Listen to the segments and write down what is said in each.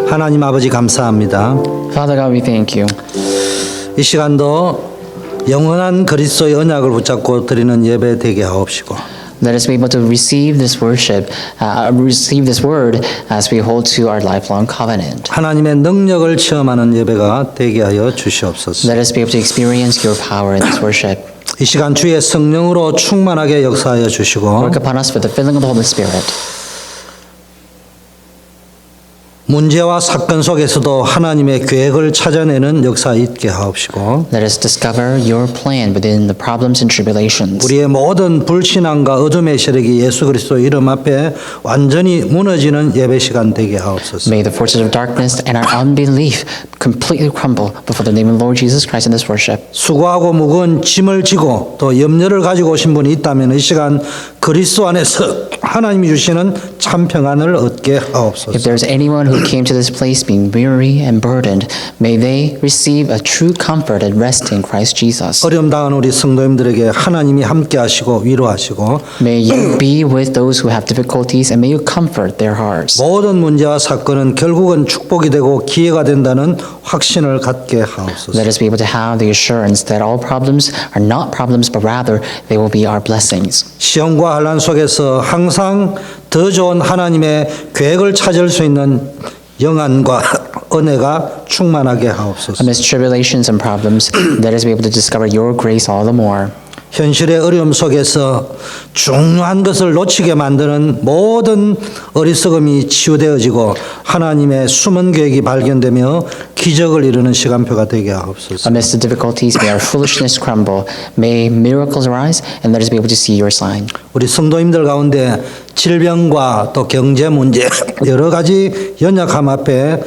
하나님 아버지 감사합니다. Father God, we thank you. 이 시간도 영원한 그리스도의 언약을 붙잡고 드리는 예배 되게 하옵시고 Let us be able to receive this worship, receive this word as we hold to our lifelong covenant. 하나님의 능력을 체험하는 예배가 되게 하여 주시옵소서. Let us be able to experience your power in this worship. 이 시간 주의 성령으로 충만하게 역사하여 주시고 Work upon us with the filling of the Holy Spirit. 문제와 사건 속에서도 하나님의 계획을 찾아내는 역사 있게 하옵시고 Let us discover your plan within the problems and tribulations. 우리의 모든 불신앙과 어둠의 세력이 예수 그리스도 이름 앞에 완전히 무너지는 예배 시간 되게 하옵소서. May the forces of darkness and our unbelief completely crumble before the name of Lord Jesus Christ in this worship. 수고하고 무거운 짐을 지고 또 염려를 가지고 오신 분이 있다면 이 시간 그리스도 안에서 하나님이 주시는 참 평안을 얻게 If 하옵소서. there's anyone who came to this place being weary and burdened, may they receive a true comfort and rest in Christ Jesus. 어려움 당한 우리 성도님들에게 하나님이 함께 하시고 위로하시고 May you be with those who have difficulties and may you comfort their hearts. 모든 문제와 사건은 결국은 축복이 되고 기회가 된다는 확신을 갖게 하옵소서. Let us be able to have the assurance that all problems are not problems, but rather they will be our blessings. 시험과 환난 속에서 항상 더 좋은 하나님의 계획을 찾을 수 있는 영안과 은혜가 충만하게 하옵소서. Amidst tribulations and problems, let us be able to discover your grace all the more. 현실의 어려움 속에서 중요한 것을 놓치게 만드는 모든 어리석음이 치유되어지고 하나님의 숨은 계획이 발견되며 기적을 이루는 시간표가 되게 하옵소서. Amidst the difficulties, may our foolishness crumble. May miracles arise, and let us be able to see your sign. 우리 성도님들 가운데 질병과 또 경제 문제 여러 가지 연약함 앞에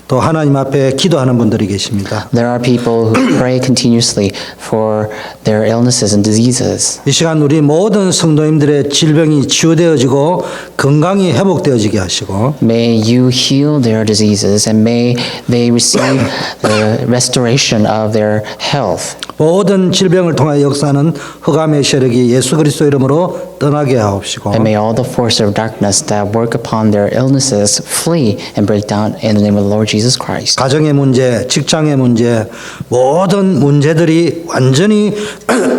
또 하나님 앞에 기도하는 분들이 계십니다. There are people who pray continuously for their illnesses and diseases. 이 시간 우리 모든 성도님들의 질병이 치유되어지고 건강이 회복되어지게 하시고 May you heal their diseases and may they receive the restoration of their health. 모든 질병을 통하여 역사하는 흑암의 세력이 예수 그리스도 이름으로 떠나게 하옵시고 And may all the forces of darkness that work upon their illnesses flee and break down in the name of the Lord Jesus Christ. 가정의 문제, 직장의 문제, 모든 문제들이 완전히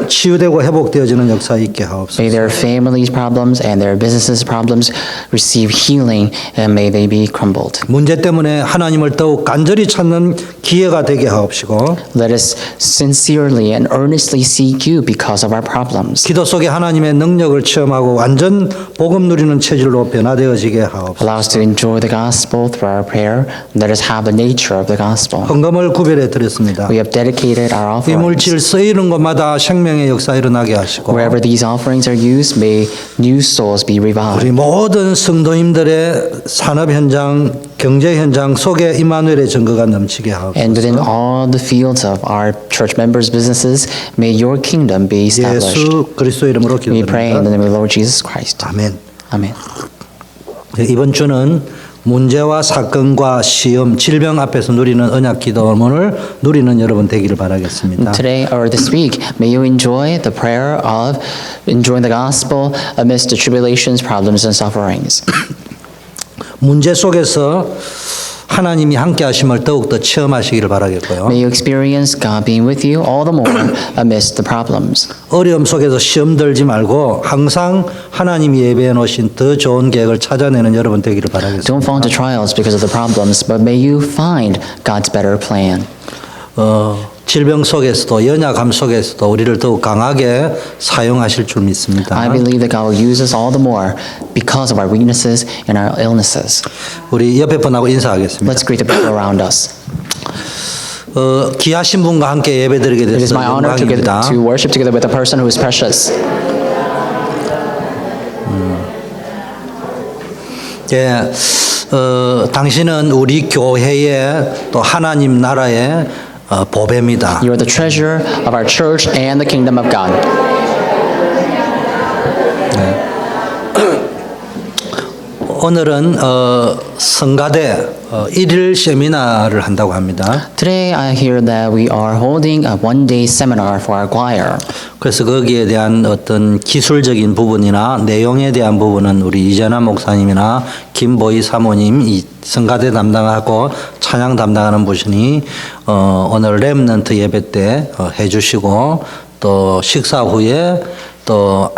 치유되고 회복되어지는 역사 있게 하옵소서. May their families' problems and their businesses' problems receive healing and may they be crumbled. 문제 때문에 하나님을 더욱 간절히 찾는 기회가 되게 하옵시고 Let us sincerely and earnestly seek you because of our problems. 기도 속에 하나님의 능력을 체험하고 완전 복음 누리는 체질로 변화되어지게 하옵소서. Allow us to enjoy the gospel through our prayer. Let us have the nature of the gospel. 헌금을 구별해 드렸습니다. We have dedicated our 이 offerings. 물질 쓰이는 곳마다 생명의 역사 일어나게 하시고 Wherever these offerings are used, may new souls be revived. 우리 모든 성도님들의 산업 현장, 경제 현장 속에 임마누엘의 증거가 넘치게 하옵소서. And within all the fields of our church members' businesses, may your kingdom be established. 예수 그리스도 이름으로 We pray in the 기도드립니다. name of the Lord Jesus Christ. 아멘. Amen. 이번 주는 문제와 사건과 시험, 질병 앞에서 누리는 언약 기도문을 누리는 여러분 되기를 바라겠습니다. Today or this week, may you enjoy the prayer of enjoying the gospel amidst the tribulations, problems, and sufferings. 문제 속에서 하나님이 함께 하심을 더욱더 체험하시기를 바라겠고요. May you experience God being with you all the more amidst the problems. 어려움 속에서 시험 들지 말고 항상 하나님이 예배해 놓으신 더 좋은 계획을 찾아내는 여러분 되기를 바라겠습니다. Don't fall into trials because of the problems, but may you find God's better plan. 질병 속에서도 연약함 속에서도 우리를 더욱 강하게 사용하실 줄 믿습니다. I believe that God will use us all the more because of our weaknesses and our illnesses. 우리 옆에 분하고 인사하겠습니다. Let's greet the people around us. 귀하신 분과 함께 예배드리게 It is 돼서 my honor 영광입니다. to worship together with a person who is precious. 예, 당신은 우리 교회의 또 하나님 나라의 보배입니다. You are the treasure of our church and the kingdom of God. 오늘은 성가대 1일 세미나를 한다고 합니다. Today I hear that we are holding a one-day seminar for our choir. 그래서 거기에 대한 어떤 기술적인 부분이나 내용에 대한 부분은 우리 이재나 목사님이나 김보희 사모님 이 성가대 담당하고 찬양 담당하는 분이 오늘 렘넌트 예배 때 해주시고 또 식사 후에 또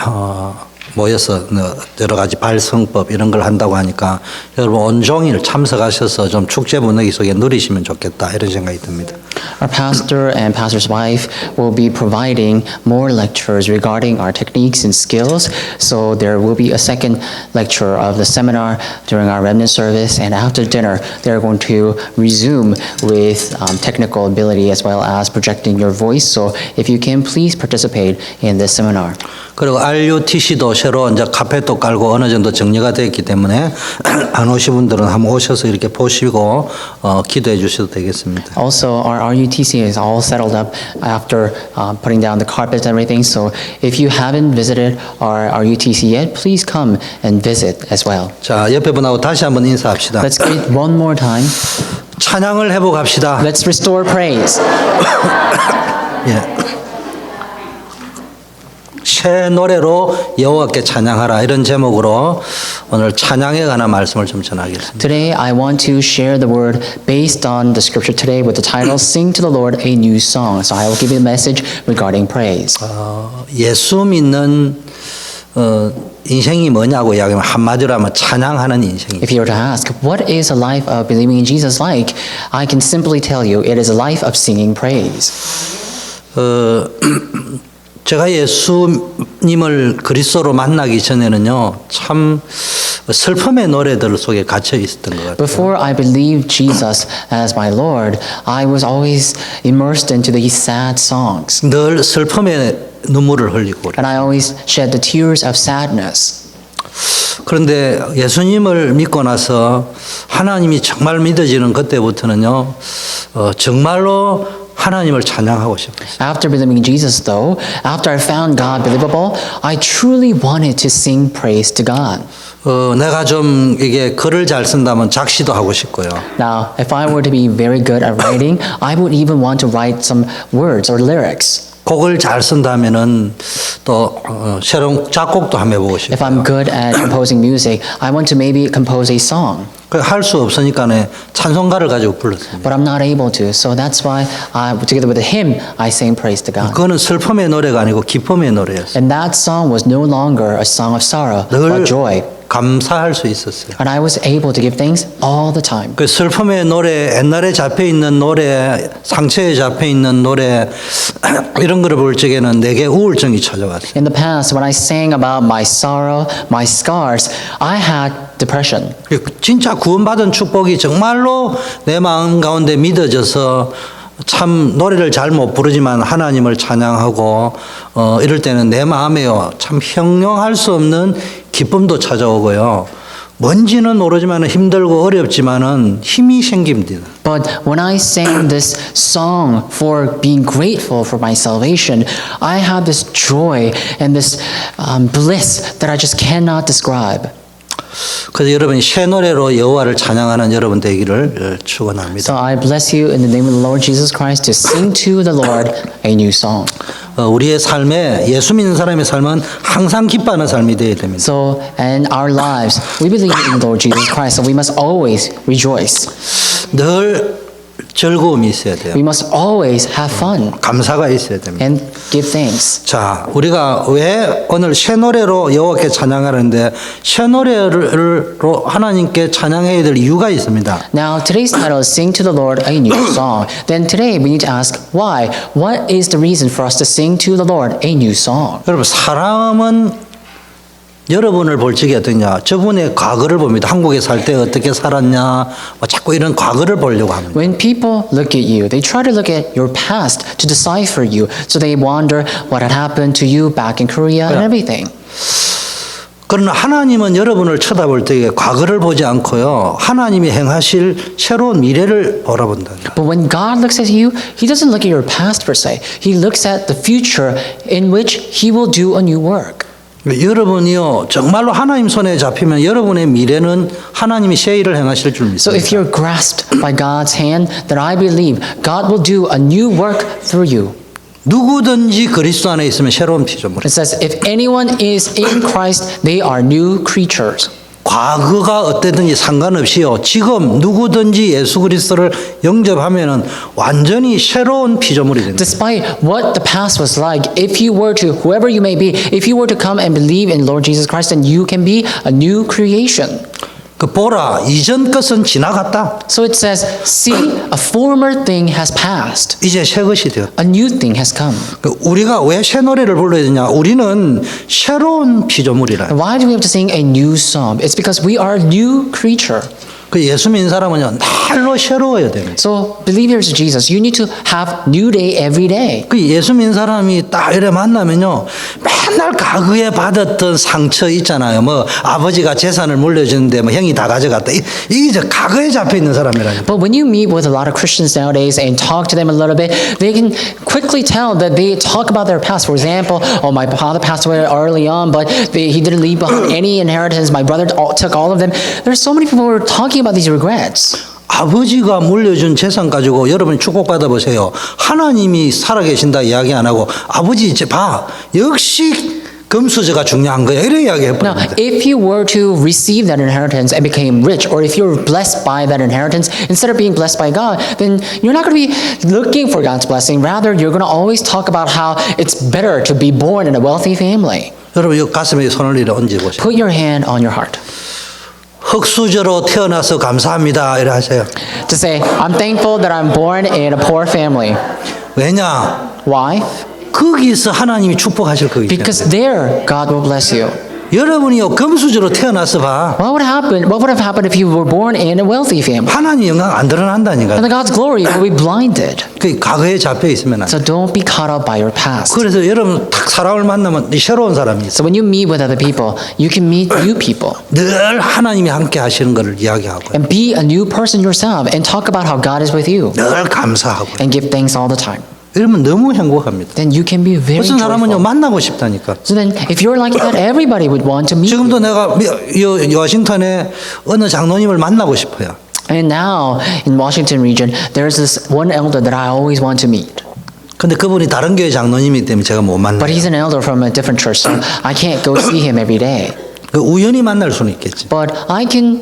모여서 여러 가지 발성법 이런 걸 한다고 하니까 여러분 온종일 참석하셔서 좀 축제 분위기 속에 누리시면 좋겠다 이런 생각이 듭니다. Our pastor and pastor's wife will be providing more lectures regarding our techniques and skills. So there will be a second lecture of the seminar during our remnant service, and after dinner they're going to resume with technical ability as well as projecting your voice. So if you can, please participate in this seminar. 그리고 RUTC도 새로 이제 카펫도 깔고 어느 정도 정리가 됐기 때문에 안 오신 분들은 한번 오셔서 이렇게 보시고 기도해 주셔도 되겠습니다. Also, our RUTC is all settled up after putting down the carpet and everything. So if you haven't visited our RUTC yet, please come and visit as well. 자, 옆에 분하고 다시 한번 인사합시다. Let's greet one more time. 찬양을 회복합시다. Let's restore praise. 예. 새 노래로 여호와께 찬양하라 이런 제목으로 오늘 찬양에 관한 말씀을 좀 전하겠습니다. Today, I want to share the word based on the scripture today with the title, Sing to the Lord a New Song. So I will give you a message regarding praise. 예수 믿는 인생이 뭐냐고 이야기하면 한마디로 하면 찬양하는 인생이죠. If you were to ask, what is a life of believing in Jesus like? I can simply tell you, it is a life of singing praise. 제가 예수님을 그리스도로 만나기 전에는요, 참 슬픔의 노래들 속에 갇혀 있었던 것 같아요. Before I believed Jesus as my Lord, I was always immersed into these sad songs. 늘 슬픔의 눈물을 흘리고 그래요. And I always shed the tears of sadness. 그런데 예수님을 믿고 나서 하나님이 정말 믿어지는 그때부터는요, 정말로 하나님을 찬양하고 싶었어요. After believing in Jesus, though, after I found God believable, I truly wanted to sing praise to God. 내가 좀 이게 글을 잘 쓴다면 작시도 하고 싶고요. Now, if I were to be very good at writing, I would even want to write some words or lyrics. 곡을 잘 쓴다면은 또 새로운 작곡도 한번 해보고 If 싶어요. I'm good at composing music, I want to maybe compose a song. 할 수 없으니까는 찬송가를 가지고 불렀습니다. But I'm not able to, so that's why together with the hymn, I sang praise to God. 그거는 슬픔의 노래가 아니고 기쁨의 노래였어요. And that song was no longer a song of sorrow, 늘 but joy. 감사할 수 있었어요. And I was able to give thanks all the time. 그 슬픔의 노래, 옛날에 잡혀 있는 노래, 상처에 잡혀 있는 노래 이런 거를 볼 적에는 내게 우울증이 찾아왔어요. In the past, when I sang about my sorrow, my scars, I had depression. 진짜 구원받은 축복이 정말로 내 마음 가운데 믿어져서 참 노래를 잘 못 부르지만 하나님을 찬양하고 이럴 때는 내 마음에요 참 형용할 수 없는 기쁨도 찾아오고요. 뭔지는 모르지만 힘들고 어렵지만은 힘이 생깁니다. But when I sang this song for being grateful for my salvation, I had this joy and this bliss that I just cannot describe. 그래서 여러분이 새 노래로 여호와를 찬양하는 여러분 되기를 축원합니다. So I bless you in the name of the Lord Jesus Christ to sing to the Lord a new song. 우리의 삶에 예수 믿는 사람의 삶은 항상 기뻐하는 삶이 되어야 됩니다. So in our lives, we believe in the Lord Jesus Christ, so we must always rejoice. 늘 즐거움이 있어야 돼요. We must always have fun 감사가 있어야 됩니다. and give thanks. 자, 우리가 왜 오늘 새 노래로 여호와께 찬양하는데 새 노래로 하나님께 찬양해야 될 이유가 있습니다. Now, today's title is Sing to the Lord a New Song. Then today we need to ask why. What is the reason for us to sing to the Lord a new song? 여러분, 사람은 여러분을 볼 적이 어떠냐? 저분의 과거를 봅니다. 한국에 살 때 어떻게 살았냐? 자꾸 이런 과거를 보려고 합니다. When people look at you, they try to look at your past to decipher you. So they wonder what had happened to you back in Korea and everything. 그러나 하나님은 여러분을 쳐다볼 때 과거를 보지 않고요. 하나님이 행하실 새로운 미래를 바라본다. But when God looks at you, He doesn't look at your past per se. He looks at the future in which He will do a new work. 여러분이요 정말로 하나님 손에 잡히면 여러분의 미래는 하나님이 새 일을 행하실 줄 So if 믿습니다. you're grasped by God's hand, then I believe God will do a new work through you. 누구든지 그리스도 안에 있으면 새로운 피조물. It says, if anyone is in Christ, they are new creatures. 과거가 어땠든지 상관없이요. 지금 누구든지 예수 그리스도를 영접하면은 완전히 새로운 피조물이 됩니다. Despite what the past was like, if you were to, whoever you may be, if you were to come and believe in Lord Jesus Christ, then you can be a new creation. 그 보라 이전 것은 지나갔다. So it says, see, a former thing has passed. 이제 새 것이 되었다. A new thing has come. 그 우리가 왜 새 노래를 불러야 되냐? 우리는 새로운 피조물이라. Why do we have to sing a new song? It's because we are a new creature. 그 예수 믿는 사람은요 날로 새로워야 됩니다. So believers of Jesus, you need to have new day every day. 그 예수 믿는 사람이 딱 이래 만나면요 맨날 과거에 받았던 상처 있잖아요. 뭐 아버지가 재산을 물려주는데 뭐 형이 다 가져갔다. 이게 이제 과거에 잡혀 있는 사람이라니까. But when you meet with a lot of Christians nowadays and talk to them a little bit, they can quickly tell that they talk about their past. For example, oh, my father passed away early on, but he didn't leave behind any inheritance. My brother took all of them. There's so many people who are talking about these regrets. 아버지가 물려준 재산 가지고 여러분이 축복받아 보세요. 하나님이 살아계신다 이야기 안 하고 아버지 이제 봐. 역시 금수저가 중요한 거야. 이런 이야기 Now, 해버립니다. if you were to receive that inheritance and became rich, or if you're blessed by that inheritance, instead of being blessed by God, then you're not going to be looking for God's blessing. Rather, you're going to always talk about how it's better to be born in a wealthy family. 여러분 이 가슴에 손을 이렇게 얹어 보세요. Put your hand on your heart. 흙수저로 태어나서 감사합니다. 이래 하세요. To say, I'm thankful that I'm born in a poor family. 왜냐? Why? 거기서 하나님이 축복하실 거기 때문에. Because there, God will bless you. 여러분이요 금수저로 태어나서 봐. What would have happened if you were born in a wealthy family? 하나님 영광 안 드러난다니까. And then God's glory will be blinded. 그 과거에 잡혀 있으면 안 돼. So don't be caught up by your past. 그래서 여러분 딱 사람을 만나면 이 새로운 사람이 있어. So when you meet with other people, you can meet new people. 늘 하나님이 함께 하시는 것을 이야기하고 And be a new person yourself and talk about how God is with you. 늘 감사하고 And give thanks all the time. 이러면 너무 행복합니다. Then you can be very 어떤 사람은요 joyful. 만나고 싶다니까. So then if you're like that, everybody would want to meet you. 지금도 내가 워싱턴에 어느 장로님을 만나고 싶어요. And now in Washington region, there's this one elder that I always want to meet. 근데 그분이 다른 교회 장로님이기 때문에 제가 못 But 만나요. he's an elder from a different church, so I can't go see him every day. 그 우연히 만날 수는 있겠지. But I can,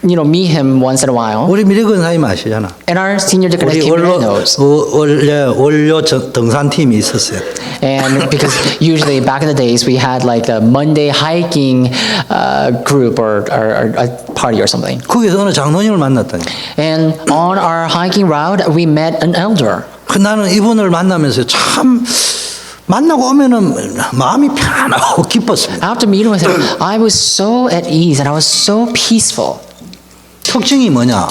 meet him once in a while. 우리 미래건 사님 아시잖아. And our senior deaconess 우리 Kim knows. 원료 등산팀이 있었어요. And because usually back in the days we had like a Monday hiking group or a party or something. 거기서 어느 장로님을 만났다니. And on our hiking route, we met an elder. 나는 이분을 만나면서 참 만나고 오면은 마음이 편안하고 기뻤습니다. After meeting with him, I was so at ease and I was so peaceful. 특징이 뭐냐?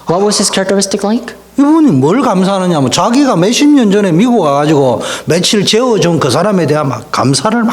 What was his characteristic like? 이분이 뭘 감사하느냐면 자기가 몇십 년 전에 미국 와가지고 며칠 재워준 그 사람에 대한 막 감사를 막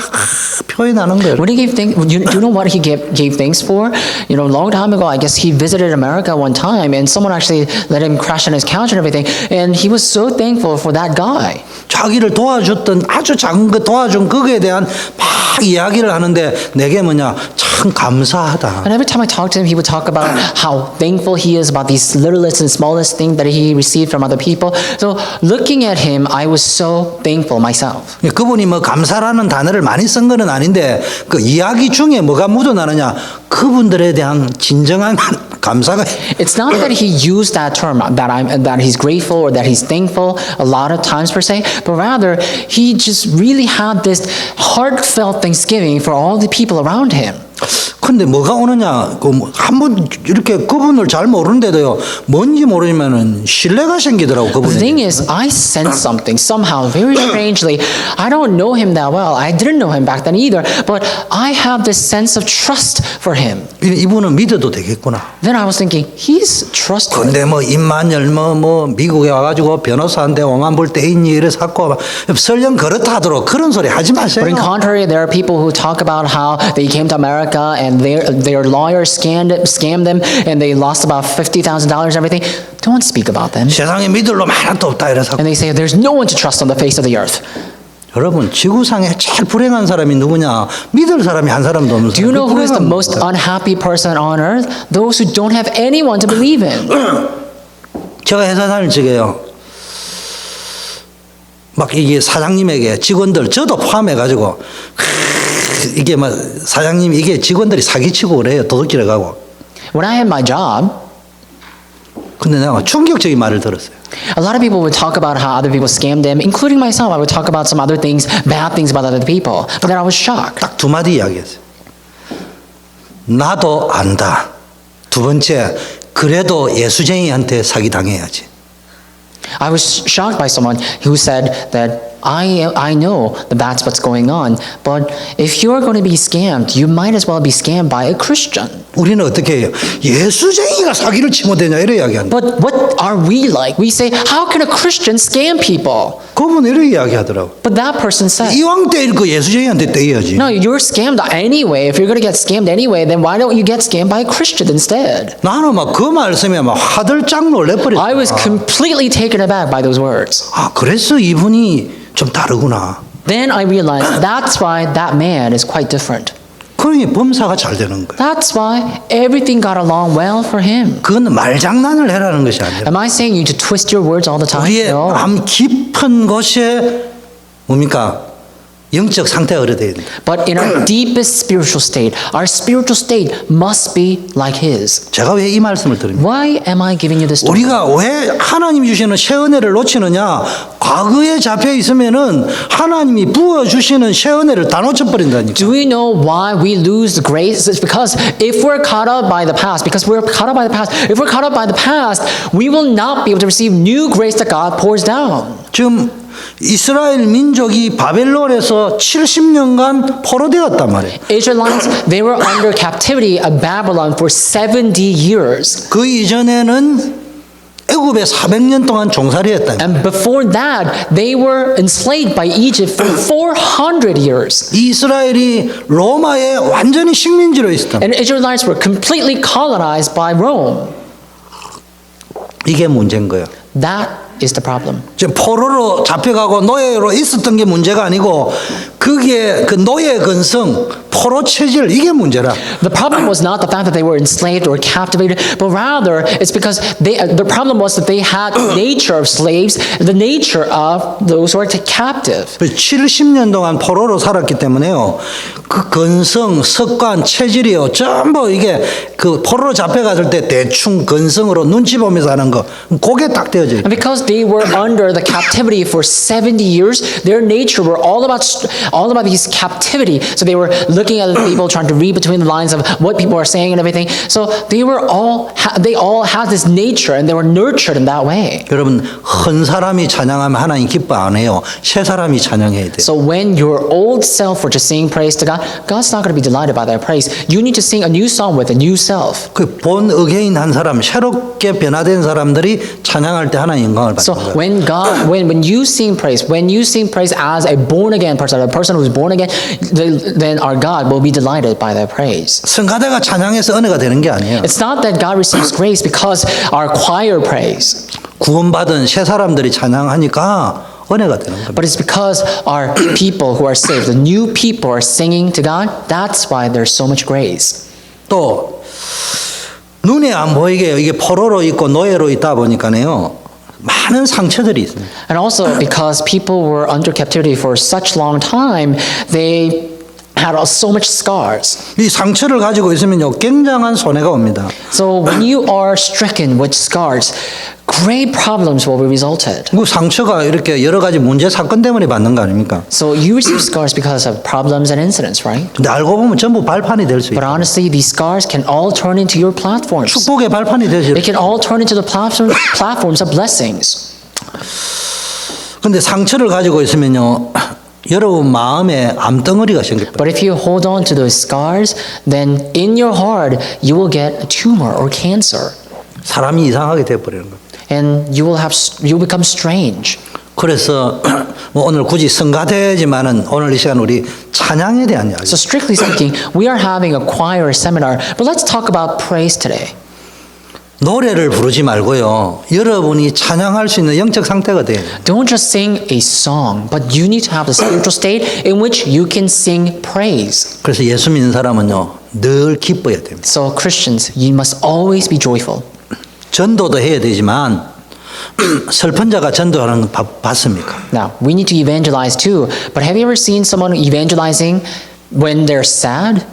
표현하는 거예요. When he gave thanks, do you know what he gave thanks for? A long time ago, I guess he visited America one time, and someone actually let him crash on his couch and everything, and he was so thankful for that guy. 자기를 도와줬던 아주 작은 거 도와준 그거에 대한 막 이야기를 하는데 내게 뭐냐 참 감사하다. And every time I talked to him, he would talk about how thankful he is about these littlest and smallest things that he received from other people. So looking at him, I was so thankful myself. 그분이 뭐 감사라는 단어를 많이 쓴 거는 아닌데 그 이야기 중에 뭐가 묻어나느냐 그분들에 대한 진정한 감사가 It's not that he used that term that he's grateful or that he's thankful a lot of times per se, but rather he just really had this heartfelt thanksgiving for all the people around him. 근데 뭐가 오느냐 한번 이렇게 그분을 잘 모르는데도요 뭔지 모르지만은 신뢰가 생기더라고 The 그분이. thing is, I sense something somehow very strangely. I don't know him that well. I didn't know him back then either, but I have this sense of trust for him. 이분은 믿어도 되겠구나. Then I was thinking, he's trustworthy. 근데 뭐 입만열 뭐 미국에 와가지고 변호사한테 5만 불 떼있니 이래 샀고 설령 그렇다 하도록 그런 소리 하지 마세요. But in contrary, there are people who talk about how they came to America and their lawyer scammed them and they lost about $50,000 and everything. Don't speak about them. 세상에 믿을 놈 하나도 없다 이래 샀고 And they say there's no one to trust on the face of the earth. 여러분 지구상에 제일 불행한 사람이 누구냐? 믿을 사람이 한 사람도 없는 Do you know 사람. who is the most unhappy person on earth? Those who don't have anyone to believe in. 제가 회사 다닐 적에요. 막 이게 사장님에게 직원들 저도 포함해 가지고 이게 막 사장님 이게 직원들이 사기치고 그래요. 도둑질해 가고. When I had my job, 근데 내가 충격적인 말을 들었어요. a lot of people would talk about how other people scammed them, including myself. I would talk about some other things, bad things about other people. But then I was shocked. 딱 두 마디 이야기했어요. 나도 안다. 두 번째, 그래도 예수쟁이한테 사기 당해야지. I was shocked by someone who said that I know that that's what's going on, but if you're going to be scammed, you might as well be scammed by a Christian. 우리는 어떻게 해요? 예수쟁이가 사기를 치면 되냐 이래 이야기한다. But what are we like? We say, how can a Christian scam people? 그분 이래 이야기하더라고. But that person said, 이왕 때릴 거 예수쟁이한테 때려야지. no, you're scammed anyway. If you're going to get scammed anyway, then why don't you get scammed by a Christian instead? 나는 막 그 말씀에 막 화들짝 놀래버렸어. I was completely taken aback by those words. 아, 그래서 이분이 좀 다르구나. Then I realized that's why that man is quite different. 그러니 범사가 잘 되는 거야. That's why everything got along well for him. 그건 말장난을 해라는 것이 아니라 Am I saying you to twist your words all the time? 우리의 No. 마음 깊은 곳에 뭡니까? 영적 상태가 그래 돼야 돼. But in our deepest spiritual state, our spiritual state must be like his. 제가 왜 이 말씀을 드립니까? Why am I giving you this story? 우리가 왜 하나님이 주시는 새 은혜를 놓치느냐? 과거에 잡혀 있으면은 하나님이 부어 주시는 새 은혜를 다 놓쳐 버린다니까. Do we know why we lose the grace? It's because if we're caught up by the past, if we're caught up by the past, we will not be able to receive new grace that God pours down. 지금 이스라엘 민족이 바벨론에서 70년간 포로되었단 말이에요. Israelites, they were under captivity of Babylon for 70 years. 그 이전에는 애굽에 400년 동안 종살이했다. And before that, they were enslaved by Egypt for 400 years. 이스라엘이 로마의 완전히 식민지로 있었다. And Israelites were completely colonized by Rome. 이게 문제인 거예요. That is the problem. 지금 포로로 잡혀가고 노예로 있었던 게 문제가 아니고 그게 그 노예 근성, 포로 체질 이게 문제라. The problem was not the fact that they were enslaved or captivated, but rather it's because the problem was that they had the nature of slaves, the nature of those who are captive. 70년 동안 포로로 살았기 때문에요. 그 근성, 습관, 체질이요. 전부 이게 그 포로로 잡혀갔을 때 대충 근성으로 눈치 보면서 하는 거. 그게 딱 되어져 있어요. And because they were under the captivity for 70 years, their nature were all about this captivity. So they were looking at the people, trying to read between the lines of what people are saying and everything. So they all had this nature, and they were nurtured in that way. 여러분, 헌 사람이 찬양하면 하나님 기뻐 안 해요. 새 사람이 찬양해야 돼요. So when your old self were to sing praise to God, God's not going to be delighted by that praise. You need to sing a new song with a new self. 그 본 의개인 한 사람, 새롭게 변화된 사람들이 찬양할 때 하나님 영광을 So 받는 거예요. when you sing praise as a born again person, a person who's born again, then our God will be delighted by that praise. 성가대가 찬양해서 은혜가 되는 게 아니에요. It's not that God receives grace because our choir praise, 구원받은 새 사람들이 찬양하니까 은혜가 되는 겁니다. but it's because our people who are saved, the new people are singing to God. That's why there's so much grace. 또 눈에 안 보이게 이게 포로로 있고 노예로 있다 보니까요. 많은 상처들이 있습니다. And also because people were under captivity for such long time, they had so much scars. 이 상처를 가지고 있으면요. 굉장한 손해가 옵니다. So when you are stricken with scars, great problems will be resulted. 그 상처가 이렇게 여러 가지 문제 사건 때문에 받는 거 아닙니까? So you receive scars because of problems and incidents, right? 근데 알고 보면 전부 발판이 될 수 But 있어요. honestly, these scars can all turn into your platforms. 축복의 발판이 되죠. They can all turn into the platforms of blessings. 근데 상처를 가지고 있으면요. 여러분 마음에 암덩어리가 생깁니다. But if you hold on to those scars, then in your heart, you will get a tumor or cancer. 사람이 이상하게 돼버리는 겁니다. And you will become strange. 그래서 뭐 오늘 굳이 성가대지만은 오늘 이 시간 우리 찬양에 대한 이야기. So strictly speaking, we are having a choir seminar, but let's talk about praise today. 노래를 부르지 말고요. 여러분이 찬양할 수 있는 영적 상태가 돼요. Don't just sing a song, but you need to have the spiritual state in which you can sing praise. 그래서 예수 믿는 사람은요. 늘 기뻐야 됩니다. So Christians, you must always be joyful. 전도도 해야 되지만 슬픈 자가 전도하는 거 봤습니까? Now, we need to evangelize too, but have you ever seen someone evangelizing when they're sad?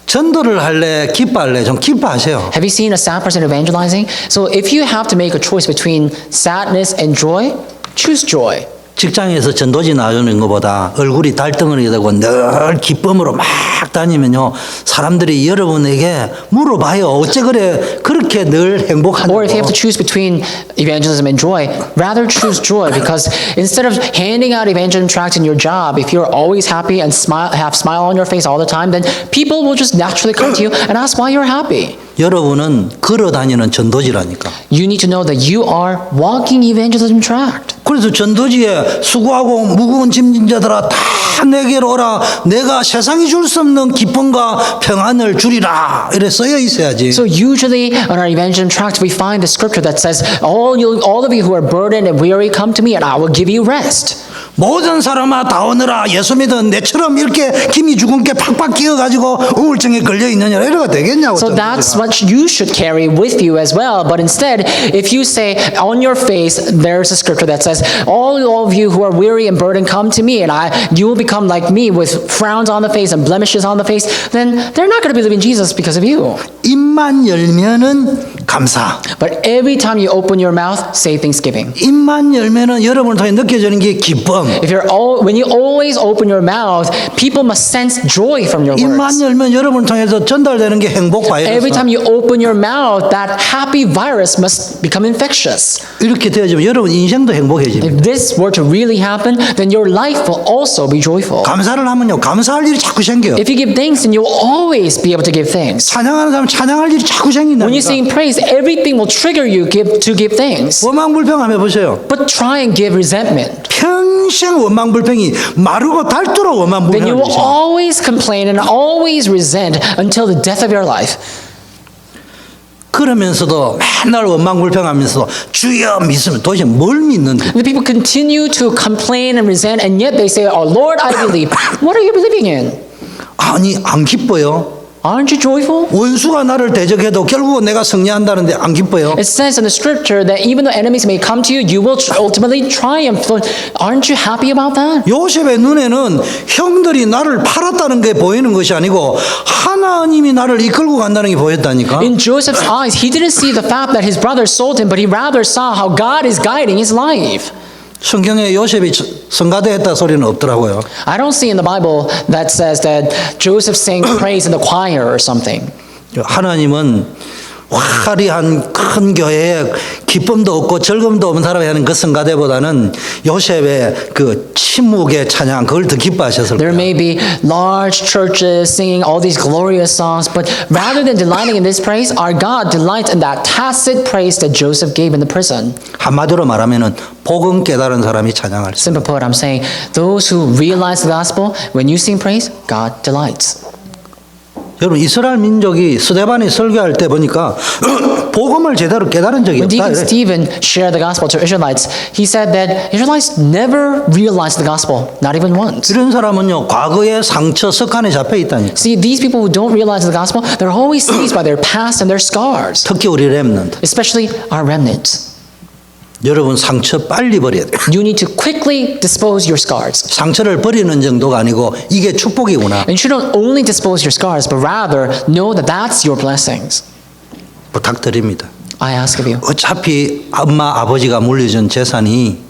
전도를 할래 기뻐할래 좀 기뻐하세요. Have you seen a sad person evangelizing? So if you have to make a choice between sadness and joy, choose joy. 직장에서 전도지 나오는 것보다 얼굴이 달덩어리가 되고 늘 기쁨으로 막 다니면요. 사람들이 여러분에게 물어봐요. 어째 그래 그렇게 늘 행복하냐고. Or if you have to choose between evangelism and joy, rather choose joy because instead of handing out evangelism tracts in your job, if you're always happy and have smile on your face all the time, then people will just naturally come to you and ask why you're happy. 여러분은 걸어다니는 전도지라니까. You need to know that you are walking evangelism tract. 그래서 전도지에 수고하고 무거운 짐진 자들아 다 내게로 오라. 내가 세상이 줄 수 없는 기쁨과 평안을 주리라. 이래 써여 있어야지. So usually on our evangelism tract we find the scripture that says, all of you who are burdened and weary, come to me and I will give you rest. 모든 사람아 다 오너라. 예수 믿은 내처럼 이렇게 김이 죽은 게 팍팍 끼어가지고 우울증에 걸려 있느냐 이래가 되겠냐고. So that's what you should carry with you as well. But instead, if you say on your face, there's a scripture that says, all of you who are weary and burdened, come to me, and you will become like me with frowns on the face and blemishes on the face, then they're not going to believe in Jesus because of you. 입만 열면은 감사. But every time you open your mouth, say thanksgiving. 입만 열면은 여러분을 통해 느껴지는 게 기쁨. When you always open your mouth, people must sense joy from your 입만 words. 열면 여러분을 통해서 전달되는 게 행복 Every 바이러스. time you open your mouth, that happy virus must become infectious. 이렇게 되어지면 여러분 인생도 행복해집니다. If this were to really happen, then your life will also be joyful. 감사를 하면요. 감사할 일이 자꾸 생겨요. If you give thanks, then you'll always be able to give thanks. 찬양하는 사람 찬양할 일이 자꾸 생긴다니까. When you sing praise, everything will trigger you to give thanks. 원망불평하면 보세요. But try and give resentment. 평생 원망불평이 마르고 닳도록 Then you will 원망불평을 always complain and always resent until the death of your life. 그러면서도 맨날 원망불평하면서도 주여 믿으면 도대체 뭘 믿는데? The people continue to complain and resent, and yet they say, "Oh Lord, I believe." What are you believing in? 아니 안 기뻐요? Aren't you joyful? 원수가 나를 대적해도 결국은 내가 승리한다는데 안 기뻐요? It says in the scripture that even though enemies may come to you, you will ultimately triumph. Aren't you happy about that? 요셉의 눈에는 형들이 나를 팔았다는 게 보이는 것이 아니고 하나님이 나를 이끌고 간다는 게 보였다니까. In Joseph's eyes, he didn't see the fact that his brothers sold him, but he rather saw how God is guiding his life. 성경에 요셉이 성가대했다 소리는 없더라고요. I don't see in the Bible that says that Joseph sang praise in the choir or something. 하나님은 화려한 큰 교회에 기쁨도 없고 즐거움도 없는 사람이 하는 그 성가대보다는 요셉의 그 침묵의 찬양 그걸 더 기뻐하셨을 There 거예요. may be large churches singing all these glorious songs, but rather than delighting in this praise, our God delights in that tacit praise that Joseph gave in the prison. 한마디로 말하면은 복음 깨달은 사람이 찬양할 수. Simple put, I'm saying those who realize the gospel, when you sing praise, God delights. 여러분 이스라엘 민족이 스데반이 설교할 때 보니까 복음을 제대로 깨달은 적이 When 없다. Deacon 이래. Stephen shared the gospel to Israelites, he said that Israelites never realized the gospel, not even once. 이런 사람은요 과거의 상처 습관에 잡혀 있다니까. See, these people who don't realize the gospel, they're always seized by their past and their scars, 특히 우리 렘넌트. especially our remnants. 여러분 상처 빨리 버려야 돼. You need to quickly dispose your scars. 상처를 버리는 정도가 아니고 이게 축복이구나. And you shouldn't only dispose your scars, but rather know that that's your blessings. 부탁드립니다. I ask of you. 어차피 엄마 아버지가 물려준 재산이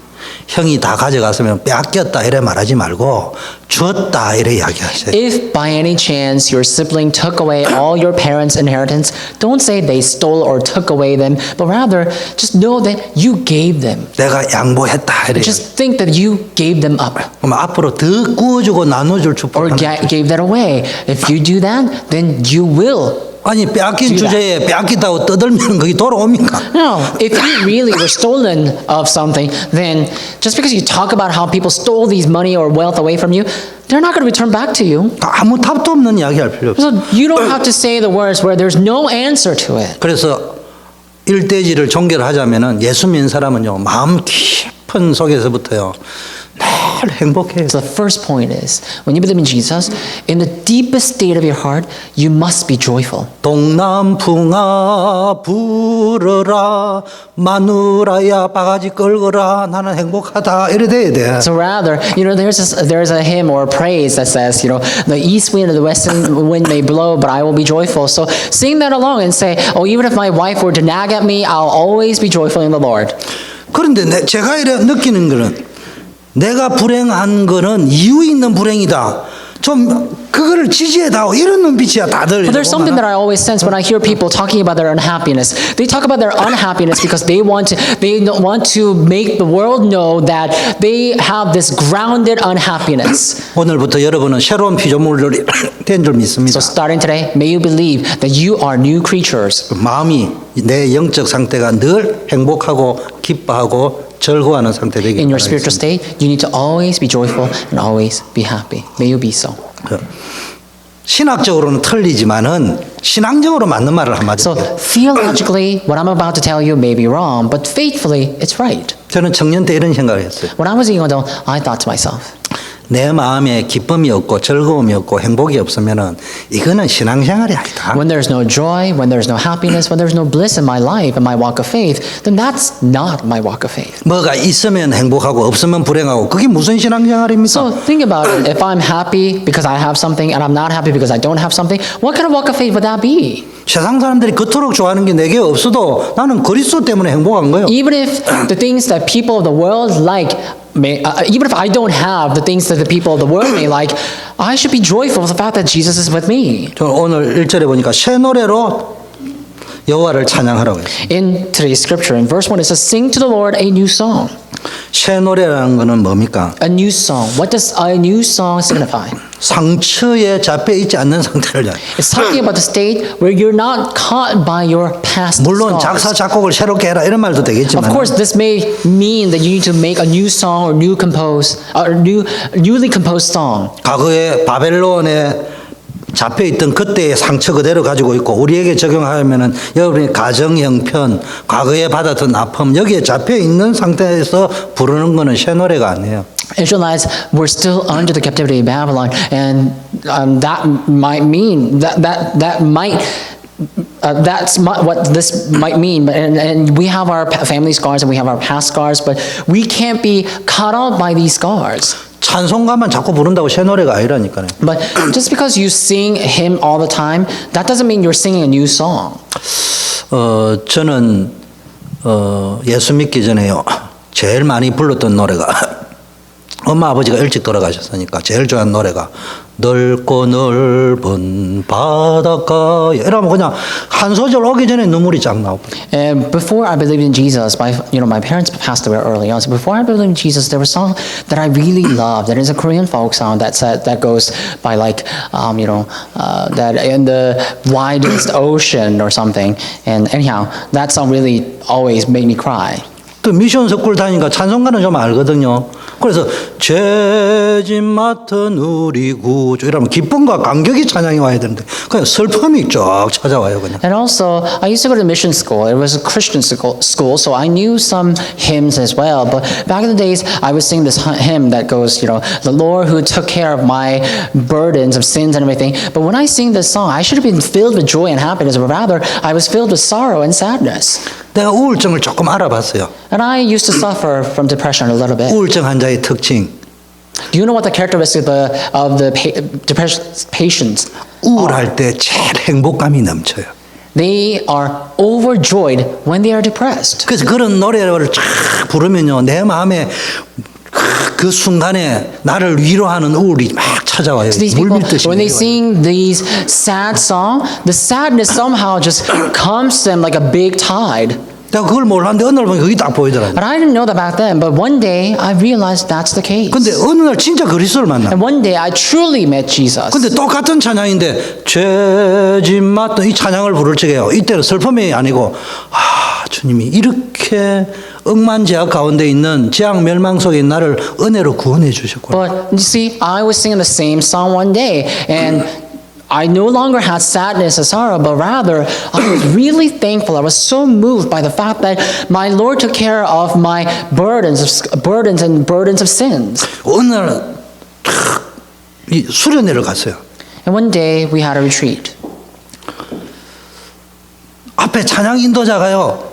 형이 다 가져갔으면 빼앗겼다 이래 말하지 말고 주었다 이래 이야기하세요. If by any chance your sibling took away all your parents' inheritance, don't say they stole or took away them, but rather just know that you gave them. 내가 양보했다 이래. Just think that you gave them up 그럼 앞으로 더 구워주고 나눠줄 축복. or gave that away. If you do that, then you will. 아니 빼앗긴 do that. 주제에 빼앗기다고 떠들면 거기 돌아옵니까? No, if you really were stolen of something, then just because you talk about how people stole these money or wealth away from you, they're not going to return back to you. 아무 답도 없는 이야기 할 필요 없어. So you don't have to say the words where there's no answer to it. 그래서 일대지를 종결을 하자면은 예수 믿는 사람은요, 마음 깊은 속에서부터요, 늘 행복해요. So the first point is, when you believe in Jesus, in the deepest state of your heart, you must be joyful. 동남풍아 불어라 마누라야 바가지 끌거라 나는 행복하다 이래 돼야 돼. So rather, there's a hymn or a praise that says, the east wind or the west wind may blow, but I will be joyful. So sing that along and say, oh, even if my wife were to nag at me, I'll always be joyful in the Lord. 그런데 제가 이래 느끼는 거는 내가 불행한 거는 이유 있는 불행이다. 좀 그거를 지지해다오 이런 눈빛이야 다들. But there's something that I always sense when I hear people talking about their unhappiness. They talk about their unhappiness because they want to make the world know that they have this grounded unhappiness. 오늘부터 여러분은 새로운 피조물들이 된 줄 믿습니다. So starting today, may you believe that you are new creatures. 마음이 내 영적 상태가 늘 행복하고 기뻐하고 즐거워하는 상태 되길 In your spiritual 바라겠습니다. state, you need to always be joyful and always be happy. May you be so. 신학적으로는 틀리지만은 신앙적으로 맞는 말을 한마디 So 할게요. theologically, what I'm about to tell you may be wrong, but faithfully, it's right. 저는 청년 때 이런 생각을 했어요. When I was a young adult, I thought to myself, 내 마음에 기쁨이 없고 즐거움이 없고 행복이 없으면은 이거는 신앙생활이 아니다. when there's no joy, when there's no happiness, when there's no bliss in my life, in my walk of faith, then that's not my walk of faith. 뭐가 있으면 행복하고 없으면 불행하고 그게 무슨 신앙생활입니까? So think about it. If I'm happy because I have something and I'm not happy because I don't have something, what kind of walk of faith would that be? 세상 사람들이 그토록 좋아하는 게 내게 없어도 나는 그리스도 때문에 행복한 거예요. Even if the things that people of the world like, even if I don't have the things that the people of the world may like, I should be joyful for the fact that Jesus is with me. 저 오늘 1절에 보니까 새 노래로 여호와를 찬양하라고 했어요. In today's scripture, in verse 1, it says, sing to the Lord a new song. 새 노래라는 거는 뭡니까? A new song. What does a new song signify? 상처에 잡혀 있지 않는 상태를 얘기해요. It's talking about the state where you're not caught by your past 물론 scars. 작사 작곡을 새롭게 해라 이런 말도 되겠지만 Of course, this may mean that you need to make a new song or newly composed song. 과거에 바벨론에 잡혀있던 그때의 상처 그대로 가지고 있고 우리에게 적용하면은 여러분이 가정 형편, 과거에 받았던 아픔 여기에 잡혀있는 상태에서 부르는 거는 새 노래가 아니에요. Israelites were still under the captivity of Babylon, and that might mean what this might mean. And we have our family scars and we have our past scars, but we can't be caught up by these scars. 찬송가만 자꾸 부른다고 새 노래가 아니라니까요. But just because you sing hymn all the time, that doesn't mean you're singing a new song. 저는 예수 믿기 전에요. 제일 많이 불렀던 노래가 엄마 아버지가 일찍 돌아가셨으니까 제일 좋아하는 노래가 넓고 넓은 바닷가 이러면 그냥 한 소절 오기 전에 눈물이 쫙 나오고. And before I believed in Jesus, my parents passed away early on. So before I believed in Jesus, there was a song that I really loved. That is a Korean folk song that goes by like, that in the widest ocean or something. And anyhow, that song really always made me cry. 또 미션 스쿨 다니니까 찬송가는 좀 알거든요. 그래서 죄짐 맡은 우리 구주 이러면 기쁨과 감격이 찬양이 와야 되는데 그냥 슬픔이 쫙 찾아와요 그냥. And also, I used to go to mission school. It was a Christian school, so I knew some hymns as well. But back in the days, I would sing this hymn that goes, the Lord who took care of my burdens of sins and everything. But when I sing this song, I should have been filled with joy and happiness, but rather, I was filled with sorrow and sadness. 내가 우울증을 조금 알아봤어요. And I used to suffer from depression a little bit. 우울증 환자의 특징. Do you know what the characteristics of the depression patients? 우울할 때 제일 행복감이 넘쳐요. They are overjoyed when they are depressed. 그래서 그런 노래를 쫙 부르면요, 내 마음에 그 순간에 나를 위로하는 우울이 막 찾아와요. So these people, 물밀듯이. when they 내려와요. sing these sad songs, the sadness somehow just comes to them like a big tide. 내가 그걸 몰랐는데 어느 날 보니까 그게 딱 보이더라고요. And I didn't know that back then, but one day I realized that's the case. 근데 어느 날 진짜 그리스도를 만나. And one day I truly met Jesus. 근데 똑같은 찬양인데 죄짐 맡던 이 찬양을 부를 적에요. 이때는 슬픔이 아니고 주님이 이렇게 억만제약 가운데 있는 재앙 멸망 속에 있는 나를 은혜로 구원해 주셨구나. But you see, I was singing the same song one day, and I no longer had sadness and sorrow, but rather I was really thankful. I was so moved by the fact that my Lord took care of my burdens of sins. 어느 날 이 수련회를 갔어요. And one day we had a retreat. 앞에 찬양 인도자가요.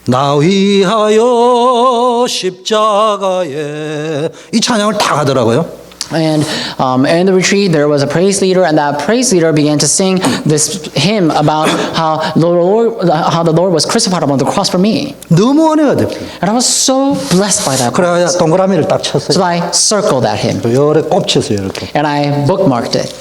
나 위하여 십자가에 이 찬양을 다 하더라고요. And in the retreat, there was a praise leader, and that praise leader began to sing this hymn about how the Lord was crucified upon the cross for me. 너무 은혜가 됐어요. And I was so blessed by that. 그래야 동그라미를 딱 So 쳤어요. I circled that hymn, 요래 꼽쳤어요 이렇게. and I bookmarked it.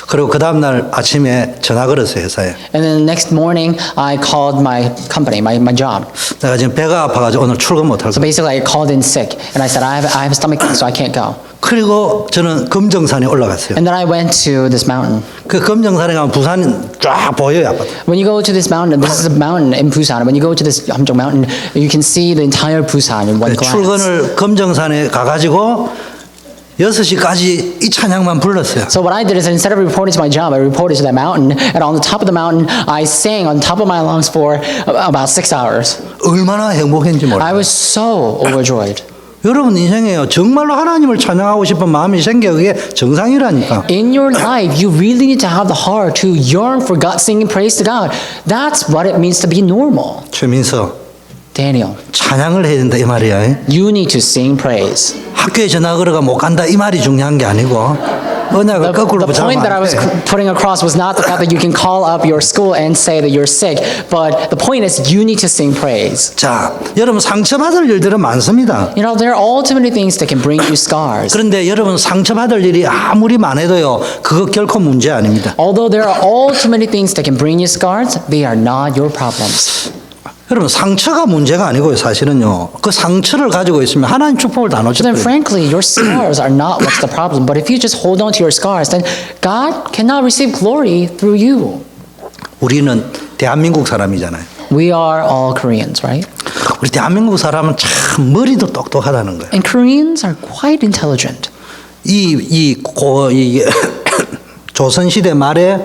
그리고 그 다음 날 아침에 전화 걸었어요 회사에. And then the next morning, I called my company, my job. 내가 지금 배가 아파가지고 오늘 출근 못할 So 거야. basically, I called in sick, and I said, I have a stomach ache, so I can't go. 그리고 저는 금정산에 올라갔어요. And then I went to this mountain. 그 금정산에 가면 부산 쫙 보여요 아파트. When you go to this mountain, this is a mountain in Busan. When you go to this Hamjeong mountain, you can see the entire Busan in one glance. 출근을 금정산에 가가지고 6시까지 이 찬양만 불렀어요. So what I did is instead of reporting to my job, I reported to that mountain, and on the top of the mountain, I sang on top of my lungs for about 6 hours. 얼마나 행복했는지 몰라요. I was so overjoyed. 여러분 인생에요. 정말로 하나님을 찬양하고 싶은 마음이 생겨 그게 정상이라니까. In your life, you really need to have the heart to yearn for God, singing praise to God. That's what it means to be normal. 최민서 Daniel, 찬양을 해야 된다 이 말이야. you need to sing praise. 학교에 전화 걸어가 못 간다 이 말이 중요한 게 아니고 언약을 거꾸로 The point that I was 붙잡으면 putting across was not the fact that you can call up your school and say that you're sick, but the point is you need to sing praise. 자, 여러분 상처받을 일들은 많습니다. You know, there are ultimately things that can bring you scars. 그런데 여러분 상처받을 일이 아무리 많아도요 그거 결코 문제 아닙니다. Although there are ultimately things that can bring you scars, they are not your problems. 여러분 상처가 문제가 아니고요 사실은요 그 상처를 가지고 있으면 하나님 축복을 다 So 놓쳐요. then frankly, your scars are not what's the problem. But if you just hold on to your scars, then God cannot receive glory through you. 우리는 대한민국 사람이잖아요. We are all Koreans, right? 우리 대한민국 사람은 참 머리도 똑똑하다는 거예요. And Koreans are quite intelligent. 이 조선시대 말에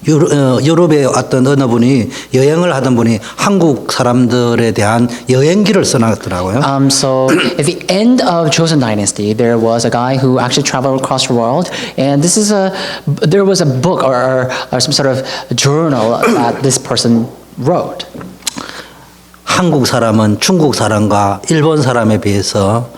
유럽에 왔던 어느 분이 여행을 하던 분이 한국 사람들에 대한 여행기를 써놨더라고요. So at the end of Joseon Dynasty, there was a guy who actually traveled across the world, and there was a book or some sort of journal that this person wrote. 한국 사람은 중국 사람과 일본 사람에 비해서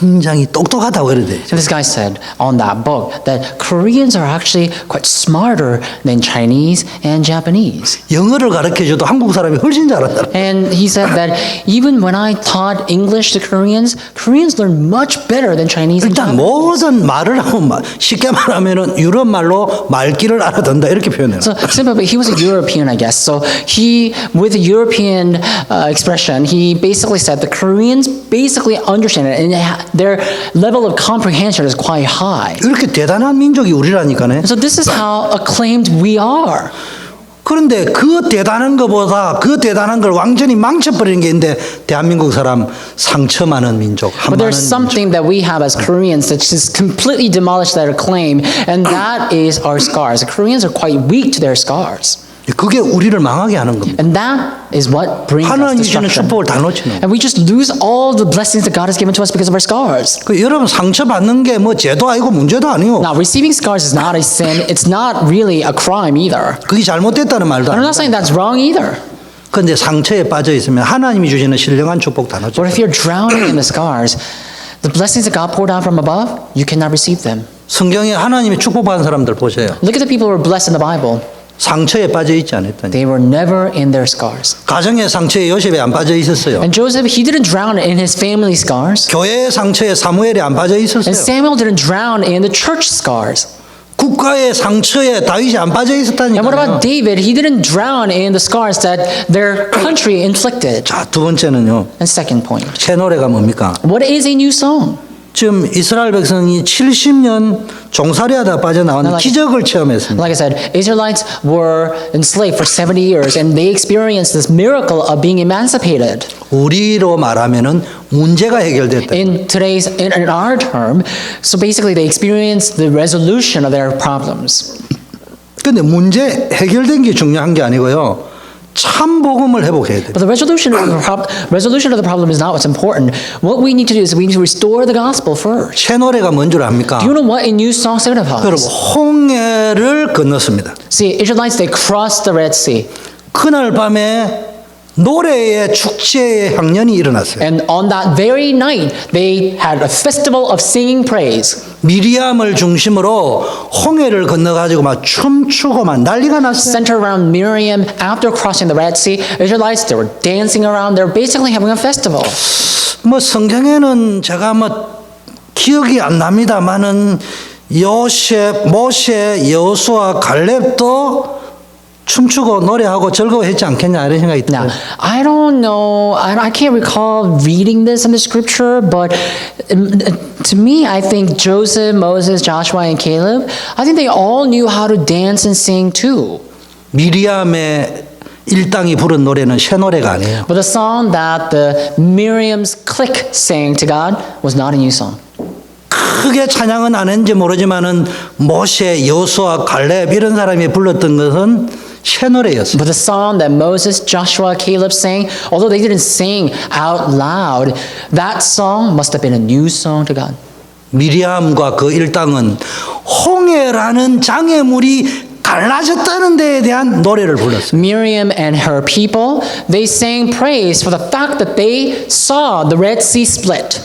굉장히 똑똑하다고 그래야 되죠. And this guy said on that book that Koreans are actually quite smarter than Chinese and Japanese. 영어를 가르쳐줘도 한국 사람이 훨씬 잘한다. And he said that even when I taught English to Koreans, Koreans learn much better than Chinese and 일단 Japanese. 모든 말을 하면 쉽게 말하면은 유럽 말로 말귀를 알아듣는다 이렇게 표현해요. So simply, he was a European, I guess. So he, with a European expression, he basically said the Koreans basically understand it, and their level of comprehension is quite high. 이렇게 대단한 민족이 우리라니까요. So this is how acclaimed we are. 그런데 그 대단한 것보다 그 대단한 걸 완전히 망쳐버리는 게 있는데 대한민국 사람 상처 많은 민족, 한 But 많은 there's 민족. something that we have as Koreans that just completely demolished that acclaim, and that is our scars. The Koreans are quite weak to their scars. 그게 우리를 망하게 하는 겁니다. And that is what brings us 하나님이 주는 destruction. 축복을 다 놓치는 거예요. And we just lose all the blessings that God has given to us because of our scars. 그 여러분 상처 받는 게 뭐 죄도 아니고 문제도 아니고 Now, receiving scars is not a sin. It's not really a crime either. 그게 잘못됐다는 말도 And I'm 아니고. not saying that's wrong either. 그런데 상처에 빠져 있으면 하나님이 주시는 신령한 축복 다 놓쳐. But if you're drowning in the scars, the blessings that God poured out from above, you cannot receive them. 성경에 하나님이 축복받은 사람들 보세요. Look at the people who were blessed in the Bible. 상처에 빠져 있지 않았다니. They were never in their scars. 가정의 상처에 요셉이 안 빠져 있었어요. And Joseph, he didn't drown in his family scars. 교회의 상처에 사무엘이 안 빠져 있었어요. And Samuel didn't drown in the church scars. 국가의 상처에 다윗이 안 빠져 And what 있었다니까요. about David? He didn't drown in the scars that their country inflicted. 자, 두 번째는요. And second point, 새 노래가 뭡니까? what is a new song? 지금 이스라엘 백성이 70년 종살이하다 빠져나온 기적을 체험했습니다. Like I said, Israelites were enslaved for 70 years and they experienced this miracle of being emancipated. 우리로 말하면은 문제가 해결됐다. In our term, so basically they experienced the resolution of their problems. 근데 문제 해결된 게 중요한 게 아니고요. 참 복음을 회복해야 돼. But the resolution of the problem is not what's important. What we need to do is we need to restore the gospel first. 채노래가 뭔 줄 압니까? Do you know what a new song 여러분 signifies? 홍해를 건넜습니다. See, Israelites, they crossed the Red Sea. 그날 밤에 노래의 축제의 향연이 일어났어요. And on that very night, they had a festival of singing praise. 미리암을 중심으로 홍해를 건너가지고 막 춤추고 막 난리가 났어요. Centered around Miriam, after crossing the Red Sea, Israelites, they were dancing around. They were basically having a festival. 뭐 성경에는 제가 뭐 기억이 안 납니다만은 요셉, 모세, 여호수아, 갈렙도 춤추고 노래하고 즐거워했지 않겠냐 이런 생각이 들어요. Now, I don't know, I can't recall reading this in the scripture, but to me, I think Joseph, Moses, Joshua, and Caleb, I think they all knew how to dance and sing too. 미리암의 일당이 부른 노래는 새 노래가 아니에요. But the song that the Miriam's clique sang to God was not a new song. 크게 찬양은 안 했는지 모르지만은 모세, 여호수아, 갈렙 이런 사람이 불렀던 것은 새 노래였어요. But the song that Moses, Joshua, Caleb sang, although they didn't sing out loud, that song must have been a new song to God. 미리암과 그 일당은 홍해라는 장애물이 갈라졌다는 데에 대한 노래를 불렀어요. Miriam and her people, they sang praise for the fact that they saw the Red Sea split.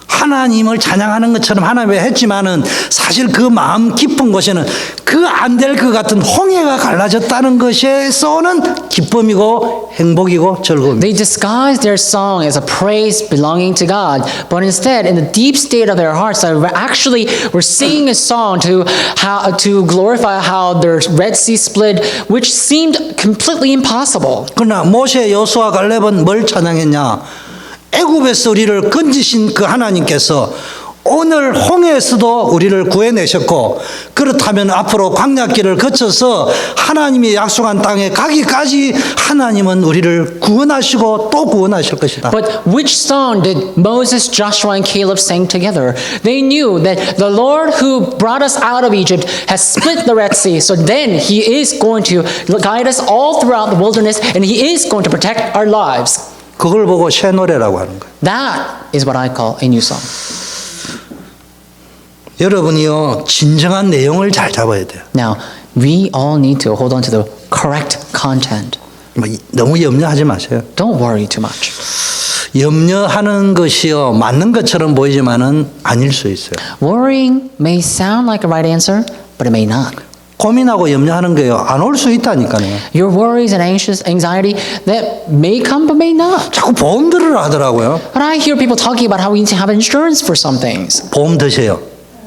하나님을 찬양하는 것처럼 하나님이 했지만은 사실 그 마음 깊은 곳에는 그 안 될 것 같은 홍해가 갈라졌다는 것에서는 기쁨이고 행복이고 즐거움입니다. They disguised their song as a praise belonging to God, but instead, in the deep state of their hearts, they actually were singing a song to glorify how their Red Sea split, which seemed completely impossible. 그러나 모세, 여호수아, 갈렙은 뭘 찬양했냐? 애굽에서 우리를 건지신 그 하나님께서 오늘 홍해에서도 우리를 구해내셨고 그렇다면 앞으로 광야길을 거쳐서 하나님이 약속한 땅에 가기까지 하나님은 우리를 구원하시고 또 구원하실 것이다. But which song did Moses, Joshua, and Caleb sing together? They knew that the Lord who brought us out of Egypt has split the Red Sea, so then He is going to guide us all throughout the wilderness and He is going to protect our lives. 그걸 보고 새 노래라고 하는 거예요. That is what I call a new song. 여러분이요 진정한 내용을 잘 잡아야 돼요. Now, we all need to hold on to the correct content. 뭐 너무 염려하지 마세요. Don't worry too much. 염려하는 것이요 맞는 것처럼 보이지만은 아닐 수 있어요. Worrying may sound like a right answer, but it may not. 고민하고 염려하는 게요 안 올 수 있다니까요. Your worries and anxiety that may come but may not. 자꾸 보험 들으라 하더라고요. But I hear people talking about how we need to have insurance for some things. 보험 드세요.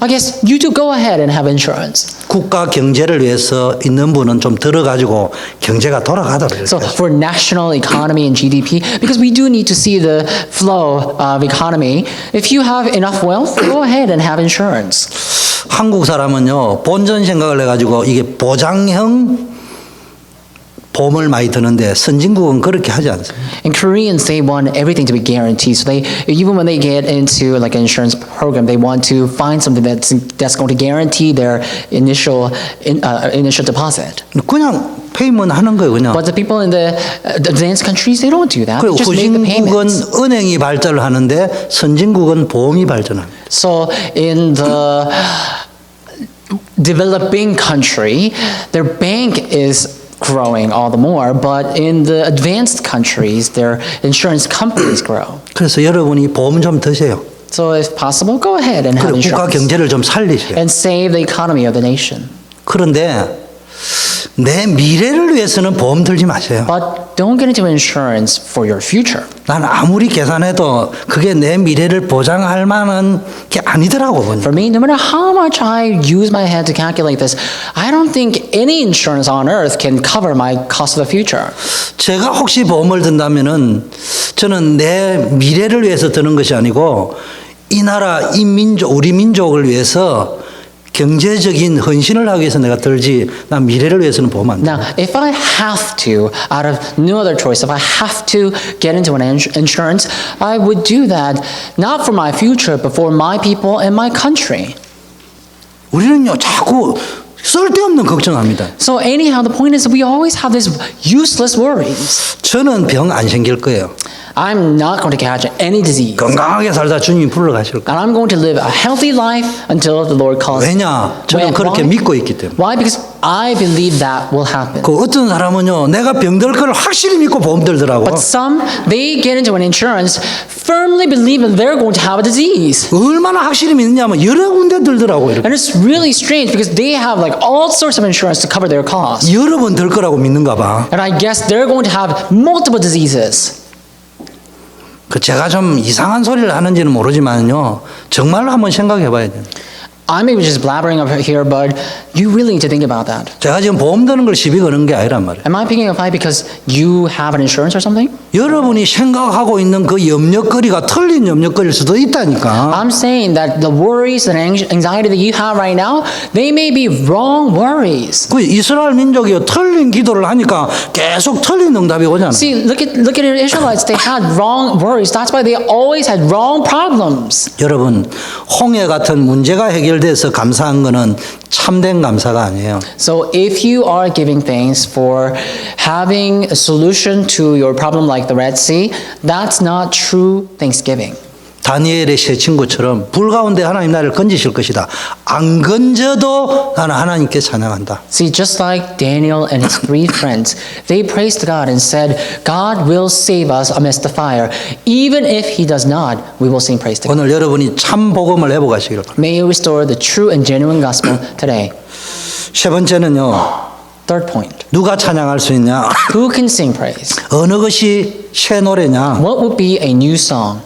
I guess you do go ahead and have insurance. 국가 경제를 위해서 있는 분은 좀 들어가지고 경제가 돌아가더라고요. So for national economy and GDP, because we do need to see the flow of economy, if you have enough wealth, go ahead and have insurance. 한국 사람은요 본전 생각을 해가지고 이게 보장형 보험을 많이 드는데 선진국은 그렇게 하지 않습니다. And Koreans, they want everything to be guaranteed. So they, even when they get into like an insurance program, they want to find something that's going to guarantee their initial deposit. 그냥 페이먼트 하는 거예요, 그냥. But the people in the advanced countries, they don't do that. They 그리고 just make the 후진국은 payments. 은행이 발달을 하는데 선진국은 보험이 발전합니다. So in the developing country, their bank is growing all the more, but in the advanced countries, their insurance companies grow. 그래서 여러분이 보험 좀 드세요. So if possible, go ahead and have 그리고 국가 insurance 경제를 좀 살리세요. and save the economy of the nation. 그런데 내 미래를 위해서는 보험 들지 마세요. But don't get into insurance for your future. 난 아무리 계산해도 그게 내 미래를 보장할 만한 게 아니더라고 보니까. For me, no matter how much I use my head to calculate this, I don't think any insurance on earth can cover my cost of the future. 제가 혹시 보험을 든다면은 저는 내 미래를 위해서 드는 것이 아니고 이 나라, 이 민족, 우리 민족을 위해서 경제적인 헌신을 하기 위해서 내가 들지, 난 미래를 위해서는 보면 안 돼. Now, if I have to, out of no other choice, if I have to get into an insurance, I would do that not for my future, but for my people and my country. 우리는요, 자꾸 쓸데없는 걱정합니다. So anyhow, the point is we always have these useless worries. 저는 병 안 생길 거예요. I'm not going to catch any disease. 건강하게 살다 주님이 불러가실 거예요. And I'm going to live a healthy life until the Lord calls. 왜냐? 저는 Why? 그렇게 믿고 있기 때문에. Why? Because I believe that will happen. 그 어떤 사람은요, 내가 병들 걸 확실히 믿고 보험 들더라고. But some, they get into an insurance firmly believe that they're going to have a disease. 얼마나 확실히 믿느냐면 여러 군데 들더라고. 이렇게. And it's really strange because they have like all sorts of insurance to cover their costs. 여러 번 들 거라고 믿는가 봐. And I guess they're going to have multiple diseases. 그 제가 좀 이상한 소리를 하는지는 모르지만요, 정말로 한번 생각해 봐야 돼요. I may be just blabbering up here, but you really need to think about that. 제가 지금 보험 드는 걸 시비 거는 게 아니란 말이에요. Am I picking a fight because you have an insurance or something? 여러분이 생각하고 있는 그 염려거리가 틀린 염려거리일 수도 있다니까. I'm saying that the worries and anxiety that you have right now, they may be wrong worries. 그 이스라엘 민족이 틀린 기도를 하니까 계속 틀린 응답이 오잖아요. See, look at the Israelites. They had wrong worries. That's why they always had wrong problems. 여러분, 홍해 같은 문제가 해결돼서 감사한 거는 참된 감사가 아니에요. So if you are giving thanks for having a solution to your problem like the Red Sea, that's not true thanksgiving. 다니엘의 세 친구처럼 불 가운데 하나님 나를 건지실 것이다. 안 건져도 나는 하나님께 찬양한다. See, just like Daniel and his three friends, they praised God and said, God will save us amidst the fire. Even if he does not, we will sing praise to God. 오늘 여러분이 참 복음을 회복하시기를 바랍니다. May you restore the true and genuine gospel today. 세 번째는요. Third point, 누가 찬양할 수 있냐? who can sing praise? 어느 것이 새 노래냐? What would be a new song?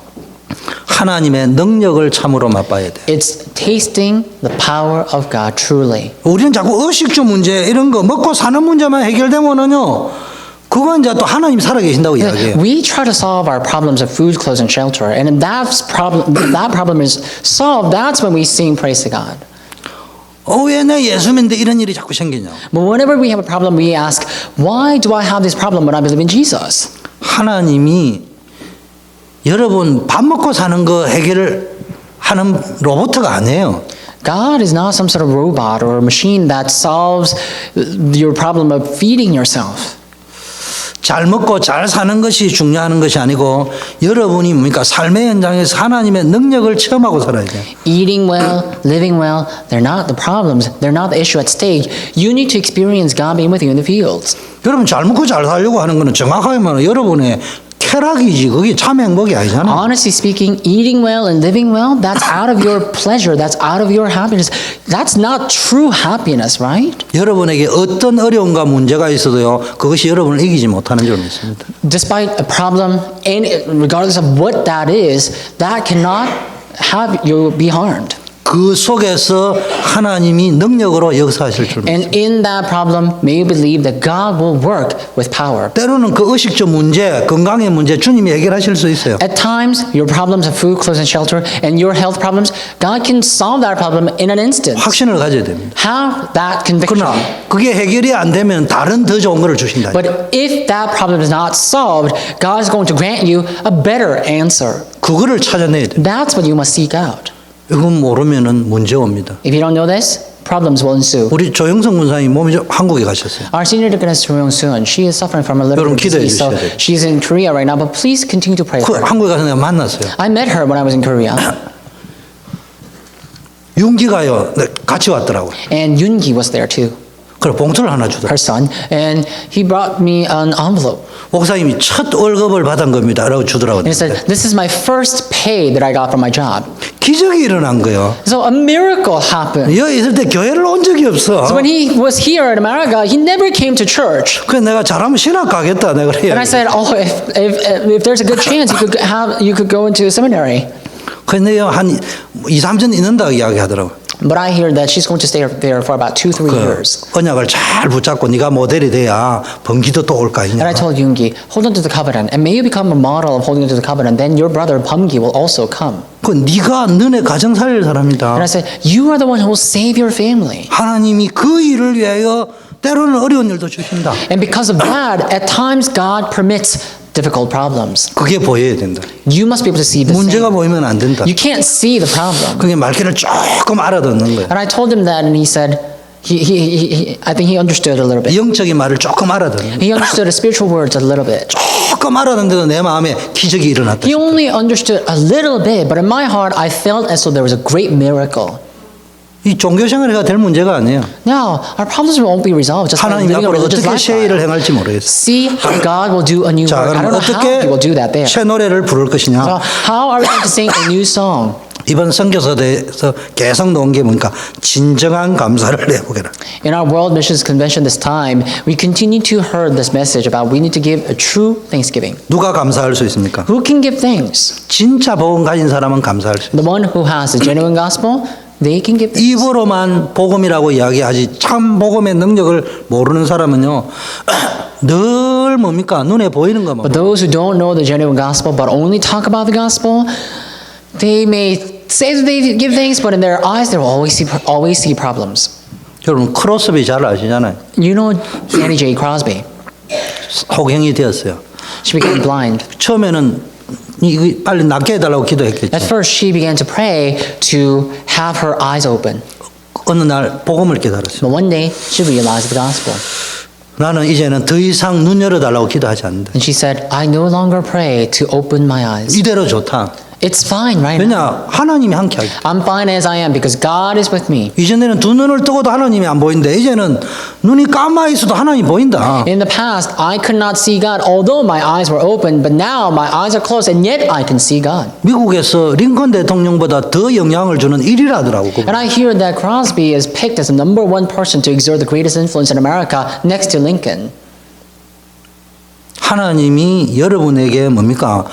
하나님의 능력을 참으로 맛봐야 돼. It's tasting the power of God truly. 우리는 자꾸 의식주 문제 이런 거 먹고 사는 문제만 해결되면은요. 그건 이제 또 하나님 살아계신다고 이야기해요. We try to solve our problems of food, clothes, and shelter, and if that problem is solved, that's when we sing praise to God. 왜 내 예수 믿는데 이런 일이 자꾸 생기냐? But whenever we have a problem, we ask, why do I have this problem when I believe in Jesus? 하나님이 여러분 밥 먹고 사는 거 해결을 하는 로봇가 아니에요. God is not some sort of robot or machine that solves your problem of feeding yourself. 잘 먹고 잘 사는 것이 중요한 것이 아니고 여러분이 뭡니까? 삶의 현장에서 하나님의 능력을 체험하고 살아야 돼요. Eating well, living well, they're not the problems. They're not the issue at stake. You need to experience God being with you in the fields. 여러분 잘 먹고 잘 살려고 하는 것은 정확하게 말하면 여러분의 쾌락이지 그게 참 행복이 아니잖아요. Honestly speaking, eating well and living well, that's out of your pleasure. That's out of your happiness. That's not true happiness, right? 여러분에게 어떤 어려움과 문제가 있어도요. 그것이 여러분을 이기지 못하는 줄 믿습니다. Despite a problem, and regardless of what that is, that cannot have you be harmed. 그 속에서 하나님이 능력으로 역사하실 줄 믿습니다. And in that problem, may you believe that God will work with power. 때로는 그 의식적 문제, 건강의 문제 주님이 해결하실 수 있어요. At times, your problems of food, clothes, and shelter, and your health problems, God can solve that problem in an instant. 확신을 가져야 됩니다. Have that conviction. 그러나 그게 해결이 안 되면 다른 더 좋은 것을 주신다. But if that problem is not solved, God is going to grant you a better answer. 그거를 찾아내야 돼요. That's what you must seek out. 이건 모르면은 문제 옵니다. If you don't know this, problems will ensue. 우리 조영성 군사님 몸이 좀 한국에 가셨어요. Our senior deaconess Cho Young-soon, she is suffering from a liver 여러분 기도해 disease, so 주셔야 돼요. she's in Korea right now. But please continue to pray 그 for her. 한국에 가서 내가 만났어요. I met her when I was in Korea, 윤기가요 같이 왔더라고. and Yoon-gi was there too, 그래 봉투를 하나 주더라고. her son, and he brought me an envelope. 목사님이 첫 월급을 받은 겁니다라고 주더라고. And he said, "This is my first pay that I got from my job." 기적이 일어난 거예요. So a miracle happened. 여기 있을 때 교회를 온 적이 없어. So when he was here in America, he never came to church. 그래서 내가 잘하면 신학 가겠다 내가 그래요. And I said, "Oh, if there's a good chance, you could go into seminary." 근데 한 2, 3년 있는다고 이야기하더라고. But I hear that she's going to stay there for about 2-3 years. 언약을 잘 붙잡고 네가 모델이 돼야 번기도 또 올 거 And 아니냐. I told Yoon-gi, hold on to the covenant, and may you become a model of holding on to the covenant. Then your brother Bum-gi will also come. 그 네가 너네 가정 살릴 사람이다. And I said, you are the one who will save your family. 하나님이 그 일을 위하여 때로는 어려운 일도 주신다. And because of that, at times God permits difficult problems. 그게 보여야 된다. You must be able to see the 문제가 same. 보이면 안 된다. You can't see the problem. 그게 말귀를 조금 알아듣는 거야. And I told him that, and he said, I think he understood a little bit. 영적인 말을 조금 알아듣는 거야. He understood the spiritual words a little bit. 조금 알아듣는데도 내 마음에 기적이 일어났다. He only understood a little bit, but in my heart, I felt as though there was a great miracle. 이 종교 생활이 될 문제가 아니에요. Now, our problems won't be resolved just by 하나님이 living a 앞으로 religious 어떻게 새 일을 lifestyle. 행할지 모르겠어요. See how God will do a new 자, work. I 그럼 don't know how He will do that 어떻게 there. 새 노래를 부를 So, 것이냐? how are we going to sing a new song? 이번 선교사대에서 계속 놓은 게 뭔가 진정한 감사를 해보게라. In our World Missions Convention this time, we continue to hear this message about we need to give a true thanksgiving. 누가 감사할 수 있습니까? Who can give thanks? 진짜 복음 가진 사람은 감사할 수 있어요. The one who has the genuine gospel, they can give thanks. 입으로만 복음이라고 이야기하지 참 복음의 능력을 모르는 사람은요 늘 뭡니까 눈에 보이는 것만 But those who don't know the genuine gospel but only talk about the gospel, they may say that they give thanks, but in their eyes they will always see problems. 여러분 크로스비 잘 아시잖아요. You know Fanny J. Crosby. 혹행이 되었어요. She became blind. 처음에는 이거 빨리 낫게 해달라고 기도했겠지. At first, she began to pray to have her eyes open. 어느 날 복음을 깨달았어요. But one day, she realized the gospel. 나는 이제는 더 이상 눈 열어달라고 기도하지 않는다. And she said, I no longer pray to open my eyes. 이대로 좋다. It's fine right now. 왜냐 하나님이 함께 하기. I'm fine as I am because God is with me. 이전에는 두 눈을 뜨고도 하나님이 안 보이는데 이제는 눈이 감아 있어도 하나님이 보인다. In the past, I could not see God although my eyes were open, but now my eyes are closed and yet I can see God. 미국에서 링컨 대통령보다 더 영향을 주는 일이라더라고. And I hear that Crosby is picked as the number one person to exert the greatest influence in America next to Lincoln. 하나님이 여러분에게 뭡니까?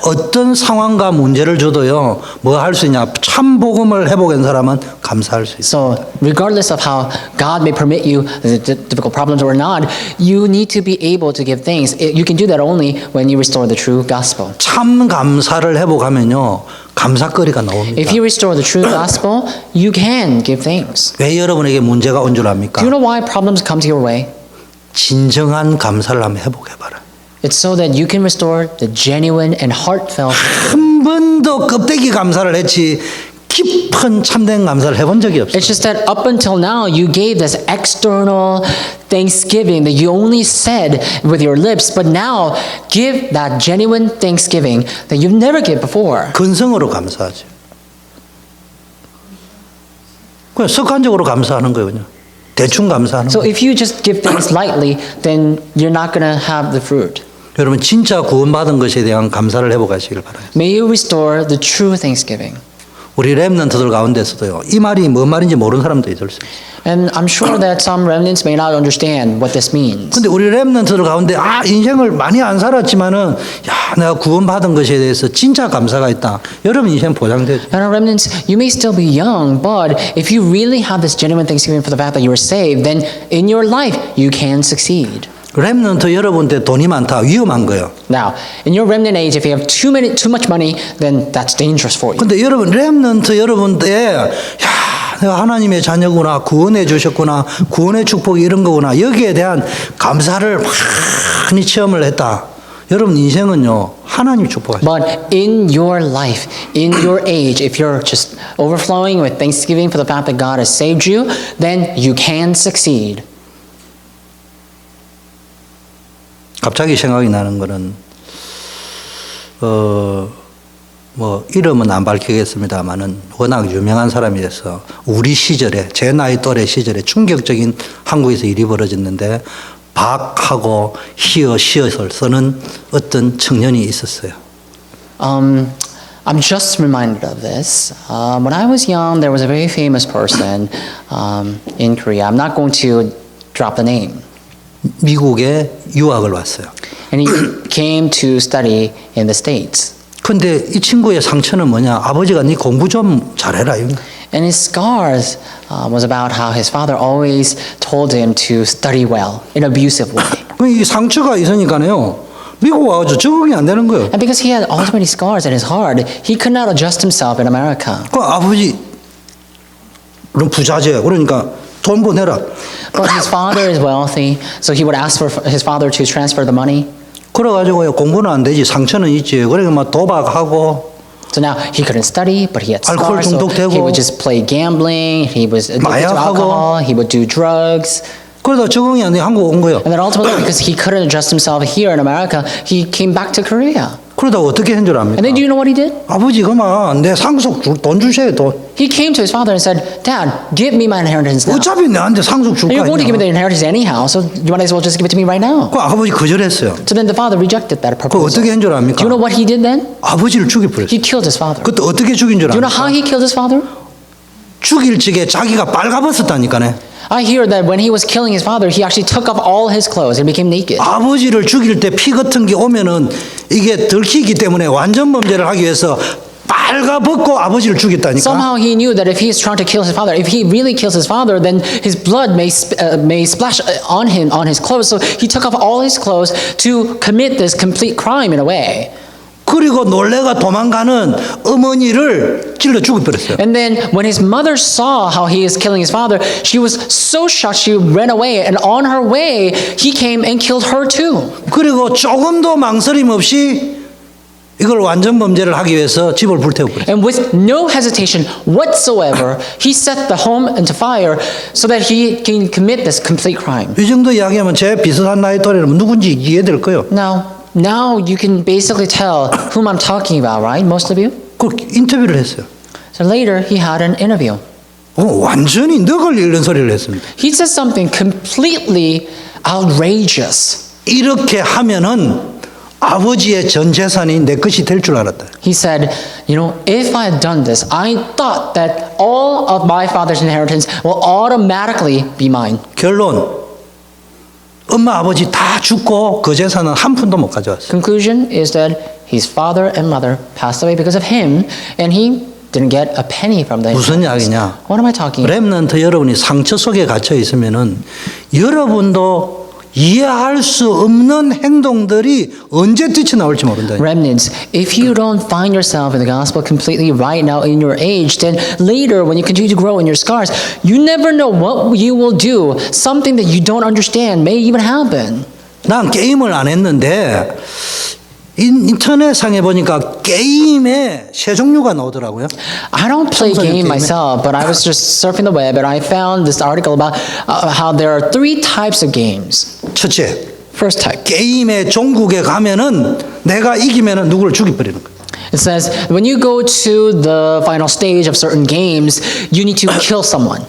어떤 상황과 문제를 줘도요. 뭐 할 수 있냐? 참 복음을 회복한 사람은 감사할 수 있어요. So, regardless of how God may permit you the difficult problems or not, you need to be able to give thanks. You can do that only when you restore the true gospel. 참 감사를 회복하면요. 감사거리가 나옵니다. If you restore the true gospel, you can give thanks. 왜 여러분에게 문제가 온 줄 압니까? Do you know why problems come to your way? 진정한 감사를 한번 회복해봐라. It's so that you can restore the genuine and heartfelt. 한 번도 껍데기 감사를 했지 깊은 참된 감사를 해본 적이 없어요. It's just that up until now, you gave this external thanksgiving that you only said with your lips, but now give that genuine thanksgiving that you've never given before. 근성으로 감사하죠. 그냥 습관적으로 감사하는 거예요. 그냥. 대충 감사하는 So 거예요. if you just give things lightly, then you're not going to have the fruit. 여러분 진짜 구원받은 것에 대한 감사를 회복하시길 바라요. May you restore the true thanksgiving. 우리 랩런트들 가운데서도요. 이 말이 뭔 말인지 모르는 사람도 있을 수 있어요. And I'm sure that some remnants may not understand what this means. 근데 우리 랩런트들 가운데 인생을 많이 안 살았지만은 내가 구원받은 것에 대해서 진짜 감사가 있다. 여러분 인생 보장되죠. And our remnants, you may still be young, but if you really have this genuine thanksgiving for the fact that you were saved, then in your life you can succeed. 랩런트 여러분한테 돈이 많다. 위험한 거예요. Now, in your remnant age, if you have too much money, then that's dangerous for you. 근데 여러분 랩런트 여러분때 내가 하나님의 자녀구나 구원해 주셨구나 구원의 축복이 이런 거구나 여기에 대한 감사를 많이 체험을 했다. 여러분 인생은요 하나님 축복하죠. But in your life, in your age, if you're just overflowing with thanksgiving for the fact that God has saved you, then you can succeed. 갑자기 생각이 나는 거는 뭐 이름은 안 밝히겠습니다만은 워낙 유명한 사람이라서 우리 시절에 제 나이 또래 시절에 충격적인 한국에서 일이 벌어졌는데 박하고 시옷을 쓰는 어떤 청년이 있었어요. I'm just reminded of this. When I was young, there was a very famous person in Korea. I'm not going to drop the name. 미국에 유학을 왔어요. And he came to study in the States. 근데 이 친구의 상처는 뭐냐? 아버지가 네 공부 좀 잘해라. And his scars was about how his father always told him to study well in an abusive way. 이 상처가 있으니까요. 미국 와가지고 적응이 안 되는 거예요. And because he had ultimately scars in his heart, he could not adjust himself in America. 그 아버지는 부자재. 그러니까 돈 보내라. But his father is wealthy, so he would ask for his father to transfer the money. 그래가지고 공부는 안 되지. 상처는 있지. 그러니까 막 도박하고 So now he couldn't study, but he had 알코올 scars. So 중독되고, he would just play gambling. He was addicted to 마약하고. alcohol. He would do drugs. 그러다 적응이 안 돼 한국 온 거예요. And then ultimately, because he couldn't adjust himself here in America, he came back to Korea. 그러다 어떻게 한 줄 압니까? And then do you know what he did? 아버지 그만 내 상속 돈 주세요 돈. He came to his father and said, Dad, give me my inheritance now. 어차피 내한테 상속 줄 And 거 you're going to give me the 아니야. inheritance anyhow, so you might as well just give it to me right now. 그 아버지 거절했어요. So then the father rejected that 그 proposal. 어떻게 한 줄 압니까? Do you know what he did then? 아버지를 죽여버렸어요. He killed his father. 그때 어떻게 죽인 줄 Do you know how 압니까? he killed his father? 죽일 적에 자기가 빨가벗었다니까네. I hear that when he was killing his father, he actually took off all his clothes and became naked. 아버지를 죽일 때 피 같은 게 오면은 이게 들키기 때문에 완전 범죄를 하기 위해서 빨가벗고 아버지를 죽였다니까. Somehow he knew that if he is trying to kill his father, if he really kills his father, then his blood may splash on him, on his clothes. So he took off all his clothes to commit this complete crime in a way. 그리고 놀래가 도망가는 어머니를 찔러 죽여버렸어요. And then when his mother saw how he is killing his father, she was so shocked she ran away. And on her way, he came and killed her too. 그리고 조금도 망설임 없이 이걸 완전 범죄를 하기 위해서 집을 불태워버렸어요. And with no hesitation whatsoever, he set the home into fire so that he can commit this complete crime. 이 정도 이야기하면 제 비슷한 나이 또래라면 누군지 이해될 거예요. Now you can basically tell whom I'm talking about, right? Most of you? 그 인터뷰를 했어요. So later, he had an interview. 완전히 늑을 잃는 소리를 했습니다. He said something completely outrageous. 이렇게 하면은 아버지의 전 재산이 내 것이 될 줄 알았다. He said, you know, if I had done this, I thought that all of my father's inheritance will automatically be mine. 결론 엄마 아버지 다 죽고 그 재산은 한 푼도 못 가져왔어요. Conclusion is that his father and mother passed away because of him, and he didn't get a penny from the 무슨 inheritance. 이야기냐? What am I talking about? 렘넌트 여러분이 상처 속에 갇혀 있으면은 여러분도 이해할 수 없는 행동들이 언제 뛰쳐나올지 모른다. Remnants, if you don't find yourself in the gospel completely right now in your age, then later when you continue to grow in your scars, you never know what you will do. Something that you don't understand may even happen. 난 게임을 안 했는데 인터넷상에 보니까 게임에 세 종류가 나오더라고요. I don't play 청소년 game 게임에. myself, but I was just surfing the web and I found this article about how there are 3 types of games. 첫째, First type. 게임의 종국에 가면은 내가 이기면은 누구를 죽여버리는 거예요. It says when you go to the final stage of certain games, you need to kill someone.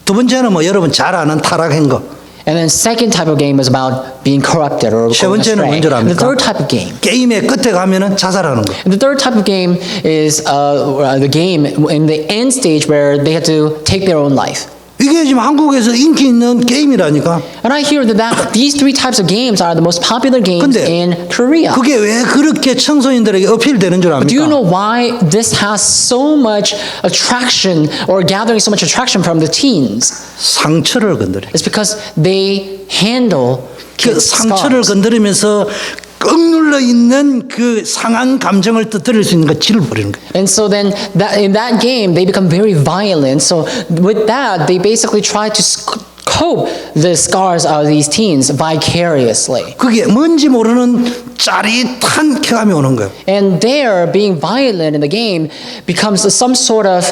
두 번째는 뭐 여러분 잘 아는 타락한 거. And then second type of game is about being corrupted or 세 going 번째는 astray. 뭔지 And the 압니까? third type of game. 게임의 끝에 가면은 자살하는 거. And the third type of game is the game in the end stage where they had to take their own life. 이게 지금 한국에서 인기 있는 게임이라니까. And I hear that these 3 types of games are the most popular games 근데 in Korea. 그게 왜 그렇게 청소년들에게 어필되는 줄 Do you know 압니까? why this has so much attraction or gathering so much attraction from the teens? 상처를 건드려. It's because they handle 그 kids' 상처를 scars. 건드리면서 억눌러 있는 그 상한 감정을 터뜨릴 수 있는 거 찔러버리는 거예요. And so then in that game, they become very violent. So with that, they basically try to cope the scars of these teens vicariously. 그게 뭔지 모르는 짜릿한 쾌감이 오는 거예요. And there, being violent in the game becomes some sort of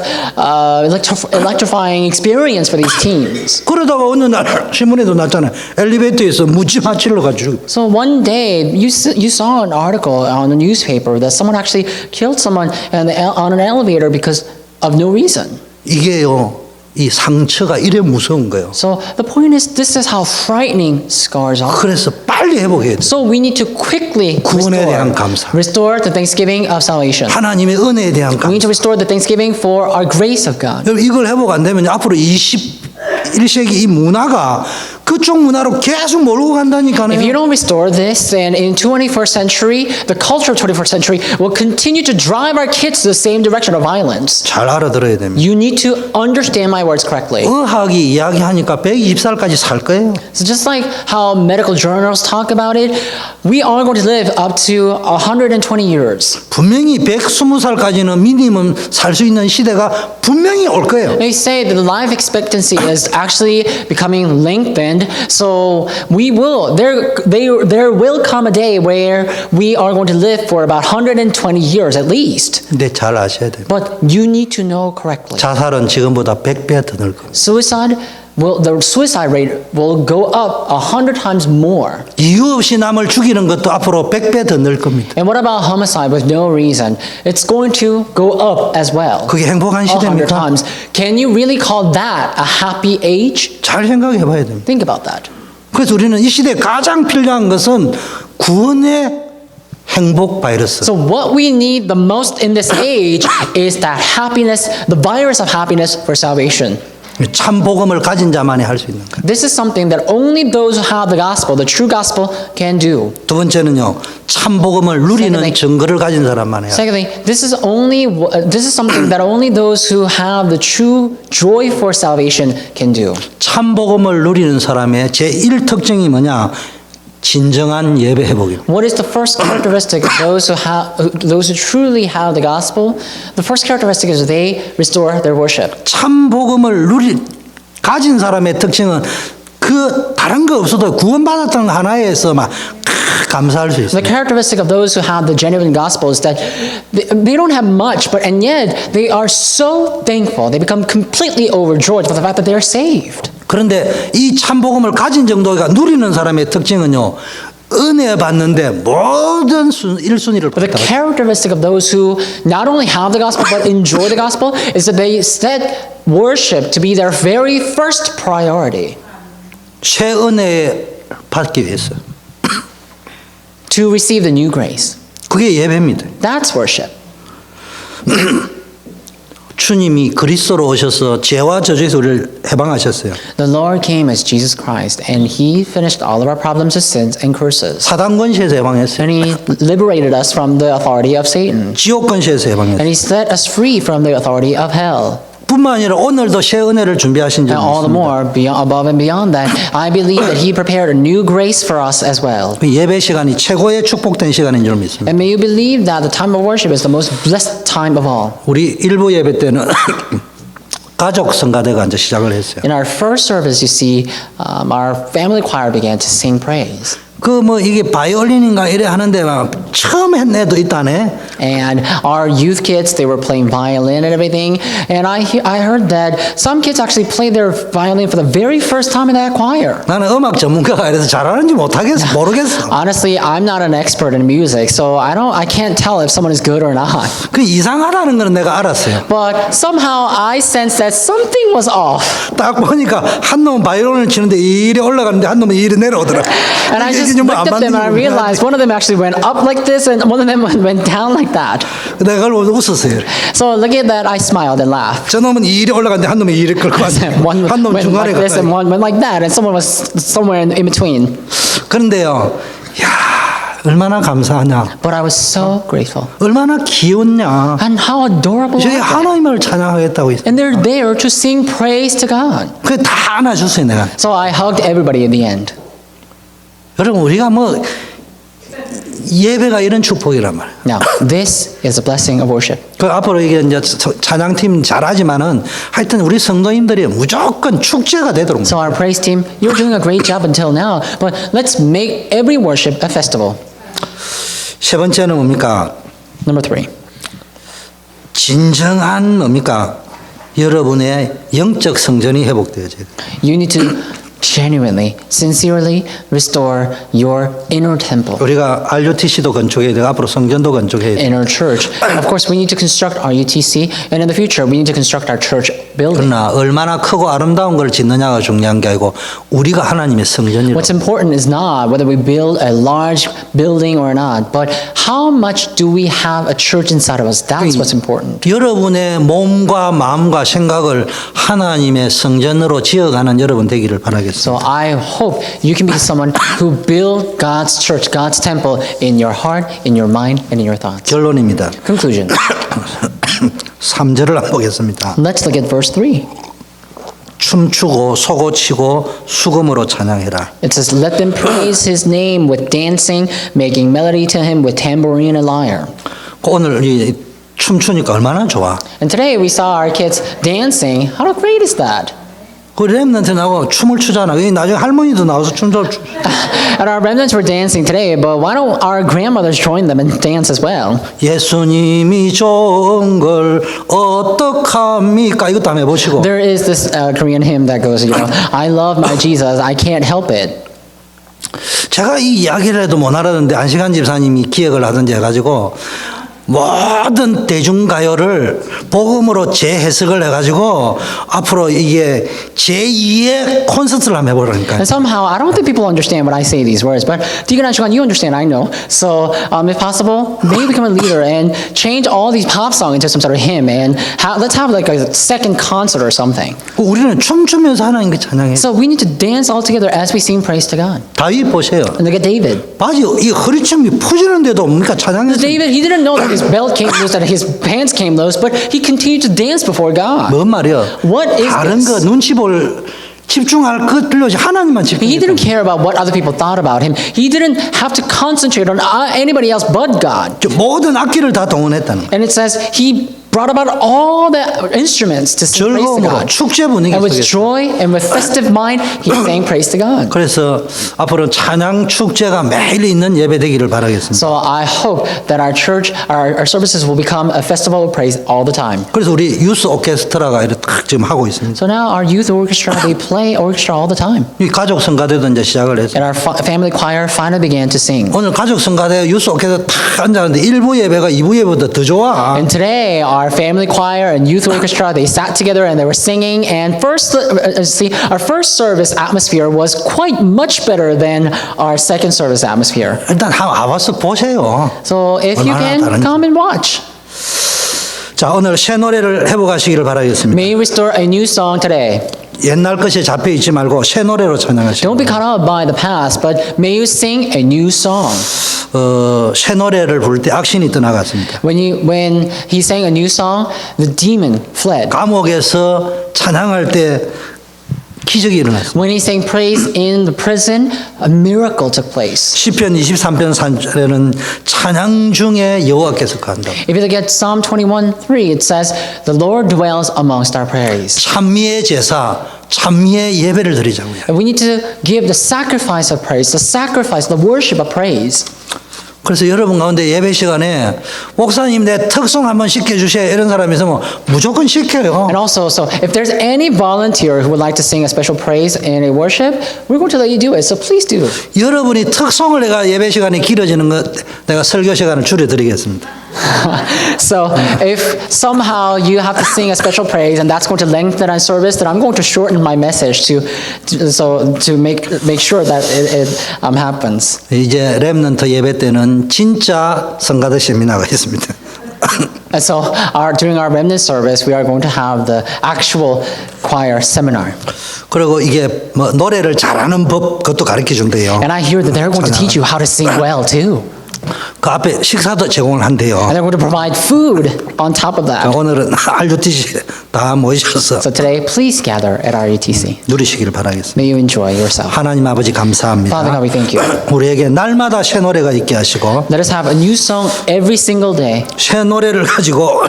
electrifying experience for these teens. 그러다가 어느 날 신문에도 났잖아요. 엘리베이터에서 묻지마 찔러가지고 So one day, you saw an article on the newspaper that someone actually killed someone on an elevator because of no reason. 이게요. 이 상처가 이래 무서운 거예요. So the point is, this is how frightening scars are. 그래서 빨리 회복해야 돼요. So we need to quickly 구원에 대한 감사. restore the thanksgiving of salvation. 하나님의 은혜에 대한 We need 감사. to restore the thanksgiving for our grace of God. 여러분 이걸 회복 안 되면 앞으로 21세기 이 문화가 그쪽 문화로 계속 몰고 If you 간다니까요. don't restore this, then in 21st century, the culture of 21st century will continue to drive our kids to the same direction of violence. 잘 알아들어야 됩니다. You need to understand my words correctly. 의학이 이야기하니까 120살까지 살 거예요. So just like how medical journals talk about it, we are going to live up to 120 years. 분명히 120살까지는 미니멈 살 수 있는 시대가 분명히 올 거예요. They say that the life expectancy is actually becoming lengthened, so there will come a day where we are going to live for about 120 years at least. 근데 잘 아셔야 돼요. But you need to know correctly. 자살은 지금보다 100배 더 늘 겁니다. The suicide rate will go up 100 times more. 이유 없이 남을 죽이는 것도 앞으로 100배 더 늘 겁니다. And what about homicide with no reason? It's going to go up as well. 그게 행복한 100 시대입니까? times. Can you really call that a happy age? 잘 생각해 봐야 됩니다. Think about that. 그래서 우리는 이 시대에 가장 필요한 것은 구원의 행복 바이러스. So what we need the most in this age is that happiness, the virus of happiness for salvation. 참 복음을 가진 자만이 할 수 있는 거예요. This is something that only those who have the gospel, the true gospel, can do. 두 번째는요. 참 복음을 누리는 Secondly- 증거를 가진 사람만 해요. Secondly, this is something that only those who have the true joy for salvation can do. 참 복음을 누리는 사람의 제1 특징이 뭐냐? 진정한 예배 회복입니다. What is the first characteristic of those who truly have the gospel? The first characteristic is they restore their worship. 참 복음을 가진 사람의 특징은 그 다른 거 없어도 구원받았던 하나에서 막 감사할 수 있어요. The characteristic of those who have the genuine gospel is that they don't have much, but and yet they are so thankful. They become completely overjoyed for the fact that they are saved. 그런데 이 참 복음을 가진 정도가 누리는 사람의 특징은요. 은혜 받는데 모든 1순위를 But the 받다. characteristic of those who not only have the gospel but enjoy the gospel is that they set worship to be their very first priority. 새 은혜 받기 위해서. To receive the new grace. 그게 예배입니다. That's worship. 주님이 그리스도로 오셔서 죄와 저주에서 우리를 해방하셨어요. The Lord came as Jesus Christ, and He finished all of our problems of sins and curses. 사단 권세에서 해방했어요. And He liberated us from the authority of Satan. 지옥 권세에서 해방했어요. And He set us free from the authority of hell. 뿐만 아니라 오늘도 새 은혜를 준비하신 And 적이 all the 있습니다. more, above and beyond that, I believe that He prepared a new grace for us as well. 그 예배 시간이 최고의 축복된 시간인 줄 믿습니다. And may you believe that the time of worship is the most blessed time of all. 우리 일부 예배 때는 가족 성가대가 이제 시작을 했어요. In our first service, you see, our family choir began to sing praise. 그 뭐 이게 바이올린인가 이래 하는데 막 처음 한 애도 있다네. And our youth kids, they were playing violin and everything. And I heard that some kids actually played their violin for the very first time in that choir. 나는 음악 전문가가 이래서 잘하는지 못하겠어 모르겠어. Honestly, I'm not an expert in music, so I can't tell if someone is good or not. 그 이상하다는 건 내가 알았어요. But somehow I sensed that something was off. 딱 보니까 한 놈은 바이올린을 치는데 이리 올라가는데 한 놈은 이리 내려오더라. And I just 이게 뭐 looked 안 at them and I 맞는 realized one of them actually went up like this and one of them went down like that. 내가 그걸 보고 웃었어요. So looking at that, I smiled and laughed. 저 놈은 이리 올라가는데 한 놈은 이리 끌고 왔네. One 한 놈은 went 중간에 like this and 갔다. one went like that, and someone was somewhere in between. 그런데요, 야 얼마나 감사하냐, But I was so grateful. 얼마나 귀엽냐. And how adorable 저희 are they? 하나님을 찬양하겠다고 했어요. And they're there to sing praise to God. 그게 다 안아줬어요 내가. So I hugged everybody in the end. 여러분 우리가 뭐 예배가 이런 축복이란 말이에요. Now, this is a blessing of worship. 그 앞으로 이게 이제 찬양팀 잘하지만은 하여튼 우리 성도님들이 무조건 축제가 되도록. So our praise team, you're doing a great job until now, but let's make every worship a festival. 세 번째는 뭡니까? Number 3. 진정한 뭡니까? 여러분의 영적 성전이 회복되어져야 돼요. You need to genuinely, sincerely restore your inner temple, 우리가 RUTC도 건축해야 되고 앞으로 성전도 건축해야 돼요. inner church. Of course, we need to construct our UTC, and in the future, we need to construct our church building. 그러나 얼마나 크고 아름다운 걸 짓느냐가 중요한 게 아니고 우리가 하나님의 성전이라고. What's important is not whether we build a large building or not, but how much do we have a church inside of us? That's what's important. 여러분의 몸과 마음과 생각을 하나님의 성전으로 지어가는 여러분 되기를 바라겠습니다. 바라겠습니다. So I hope you can be someone who build God's church, God's temple in your heart, in your mind, and in your thoughts. 결론입니다. Conclusion. 3절을 한번 보겠습니다. Let's look at verse 3. 춤추고 소고치고 수금으로 찬양해라. It says, let them praise his name with dancing, making melody to him with tambourine and lyre. 오늘 이 춤추니까 얼마나 좋아. And today we saw our kids dancing. How great is that? 그 렘넌트 나오고 춤을 추잖아. 나중에 할머니도 나와서 춤도 And our remnants were dancing today, but why don't our grandmothers join them and dance as well? 예수님이 좋은 걸 어떡합니까? 이것도 한번 해보시고. There is this Korean hymn that goes, I love my Jesus, I can't help it. 제가 이 이야기를 해도 못 알아듣는데 안시간 집사님이 기획을 하든지 해가지고 모든 대중가요를 복음으로 재해석을 해가지고 앞으로 이게 제2의 콘서트를 한번 해보라니까요. And somehow, I don't think people understand when I say these words, but Deacon Anshugan, you understand, I know. So, if possible, maybe become a leader and change all these pop songs into some sort of hymn, and let's have like a second concert or something. 우리는 춤추면서 하나님께 찬양해. So we need to dance all together as we sing praise to God. 다윗 보세요. And look at David. 바지 이 허리춤이 푸지는데도 뭡니까 찬양했어요. David, he didn't know that his belt came loose, that his pants came loose, but he continued to dance before God. 뭔 말이야? What is 다른 this? 거 눈치 볼 집중할 것 필요 없이 하나님만 He 집중해. didn't care about what other people thought about him. He didn't have to concentrate on anybody else but God. 모든 악기를 다 동원했다는 거예요. And it says he brought about all the instruments to sing praise to 즐거움으로 God. 축제 분위기 And with 속에서. joy and with festive mind, he sang praise to God. 그래서 앞으로 찬양 축제가 매일 있는 예배 되기를 바라겠습니다. So I hope that our church, our services will become a festival of praise all the time. 그래서 우리 유스 오케스트라가 이렇게 딱 지금 하고 있습니다. So now our youth orchestra, they play orchestra all the time. 이 가족 성가대도 이제 시작을 했어요. And our family choir finally began to sing. 오늘 가족 성가대 유스 오케스트라 탁 앉았는데 1부 예배가 2부 예배보다 더 좋아. And today, our family choir and youth orchestra, they sat together and they were singing. And our first service atmosphere was quite much better than our second service atmosphere. 일단 와서 보세요. So if you 얼마나 can, 다른지. come and watch. 자, 오늘 새 노래를 해보가시기를 바라겠습니다. May you restore a new song today. 옛날 것에 잡혀 있지 말고 새 노래로 찬양하시고. Don't be caught up by the past, but may you sing a new song. 새 노래를 부를 때 악신이 떠나갔습니다. When he sang a new song, the demon fled. 감옥에서 찬양할 때 기적이 일어났습니다. When he sang praise in the prison, a miracle took place. 시편 23편 3절에는 찬양 중에 여호와께서 거한다. If you look at Psalm 21:3, it says, "The Lord dwells amongst our praise." 찬미의 제사, 찬미의 예배를 드리자고요. And we need to give the sacrifice of praise, the worship of praise. 그래서 여러분 가운데 예배 시간에 목사님 내 특송 한번 시켜주세요 이런 사람이 있으면 무조건 시켜요. And also, so if there's any volunteer who would like to sing a special praise in a worship, we're going to let you do it. So please do. 여러분이 특송을 내가 예배 시간이 길어지는 것 내가 설교 시간을 줄여드리겠습니다. So if somehow you have to sing a special praise and that's going to lengthen our service, then I'm going to shorten my message to make sure that it happens. 이제 렘넌트 예배 때는 진짜 성가대 세미나가 있습니다. And so during our remnant service, we are going to have the actual choir seminar. 그리고 이게 뭐 노래를 잘하는 법 그것도 가르쳐 준대요. And I hear that they're going to teach you how to sing well too. 그 앞에 식사도 제공을 한대요. And they're going to provide food on top of that. 오늘은 RUTC 다 모이셔서 So today, please gather at our ETC. 누리시기를 바라겠습니다. May you enjoy yourself. 하나님 아버지 감사합니다. Father God, we thank you. 우리에게 날마다 새 노래가 있게 하시고 Let us have a new song every single day. 새 노래를 가지고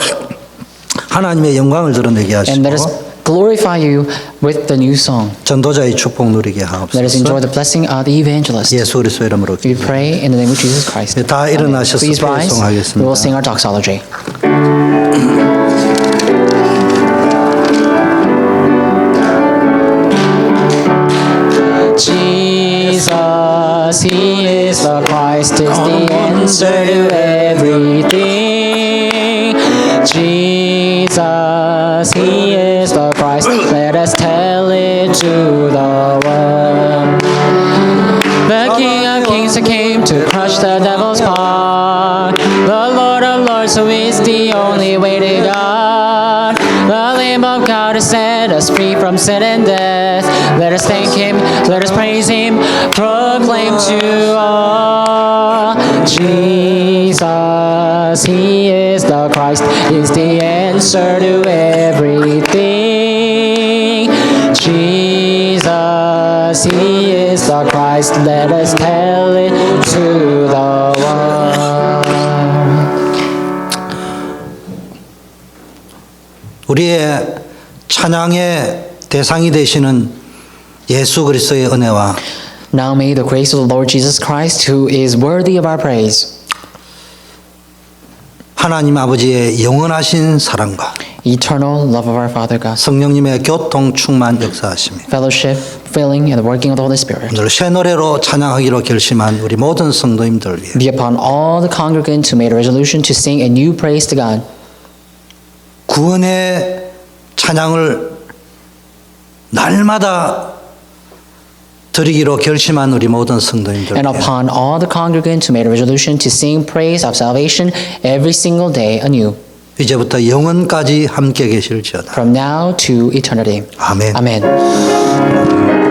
하나님의 영광을 드러내게 And let us 하시고 glorify you with the new song. 전도자의 축복 누리게 Let us enjoy 하옵소서. the blessing of the evangelist. 예수 그리스도 이름으로 We pray in the name of Jesus Christ. 다 Amen. 일어나셔서 Please rise. 찬송하겠습니다. We will sing our doxology. Jesus, He is the Christ, is the answer to everything. Jesus, He is the Christ, let us tell it to the world. The King of Kings who came to crush the devil's power, the Lord of Lords who is the only way to God, the Lamb of God God has set us free from sin and death. Let us thank Him, let us praise Him, proclaim to all. Jesus, He is the Christ, is the answer to everything. Jesus, He is the Christ, let us tell it to the world. 우리의 찬양의 대상이 되시는 예수 그리스도의 은혜와 Now may the grace of the Lord Jesus Christ, who is worthy of our praise, 하나님 아버지의 영원하신 사랑과 eternal love of our Father God, 성령님의 교통 충만 역사하심이 fellowship, filling, and the working of the Holy Spirit 오늘 새 노래로 찬양하기로 결심한 우리 모든 성도님들 위해 be upon all the congregants who made a resolution to sing a new praise to God. 구원의 찬양을 날마다 드리기로 결심한 우리 모든 성도님들 And 위해 upon all the congregants who made a resolution to sing praise of salvation every single day anew, 이제부터 영원까지 함께 계실지어다. from now to eternity. 아멘. Amen.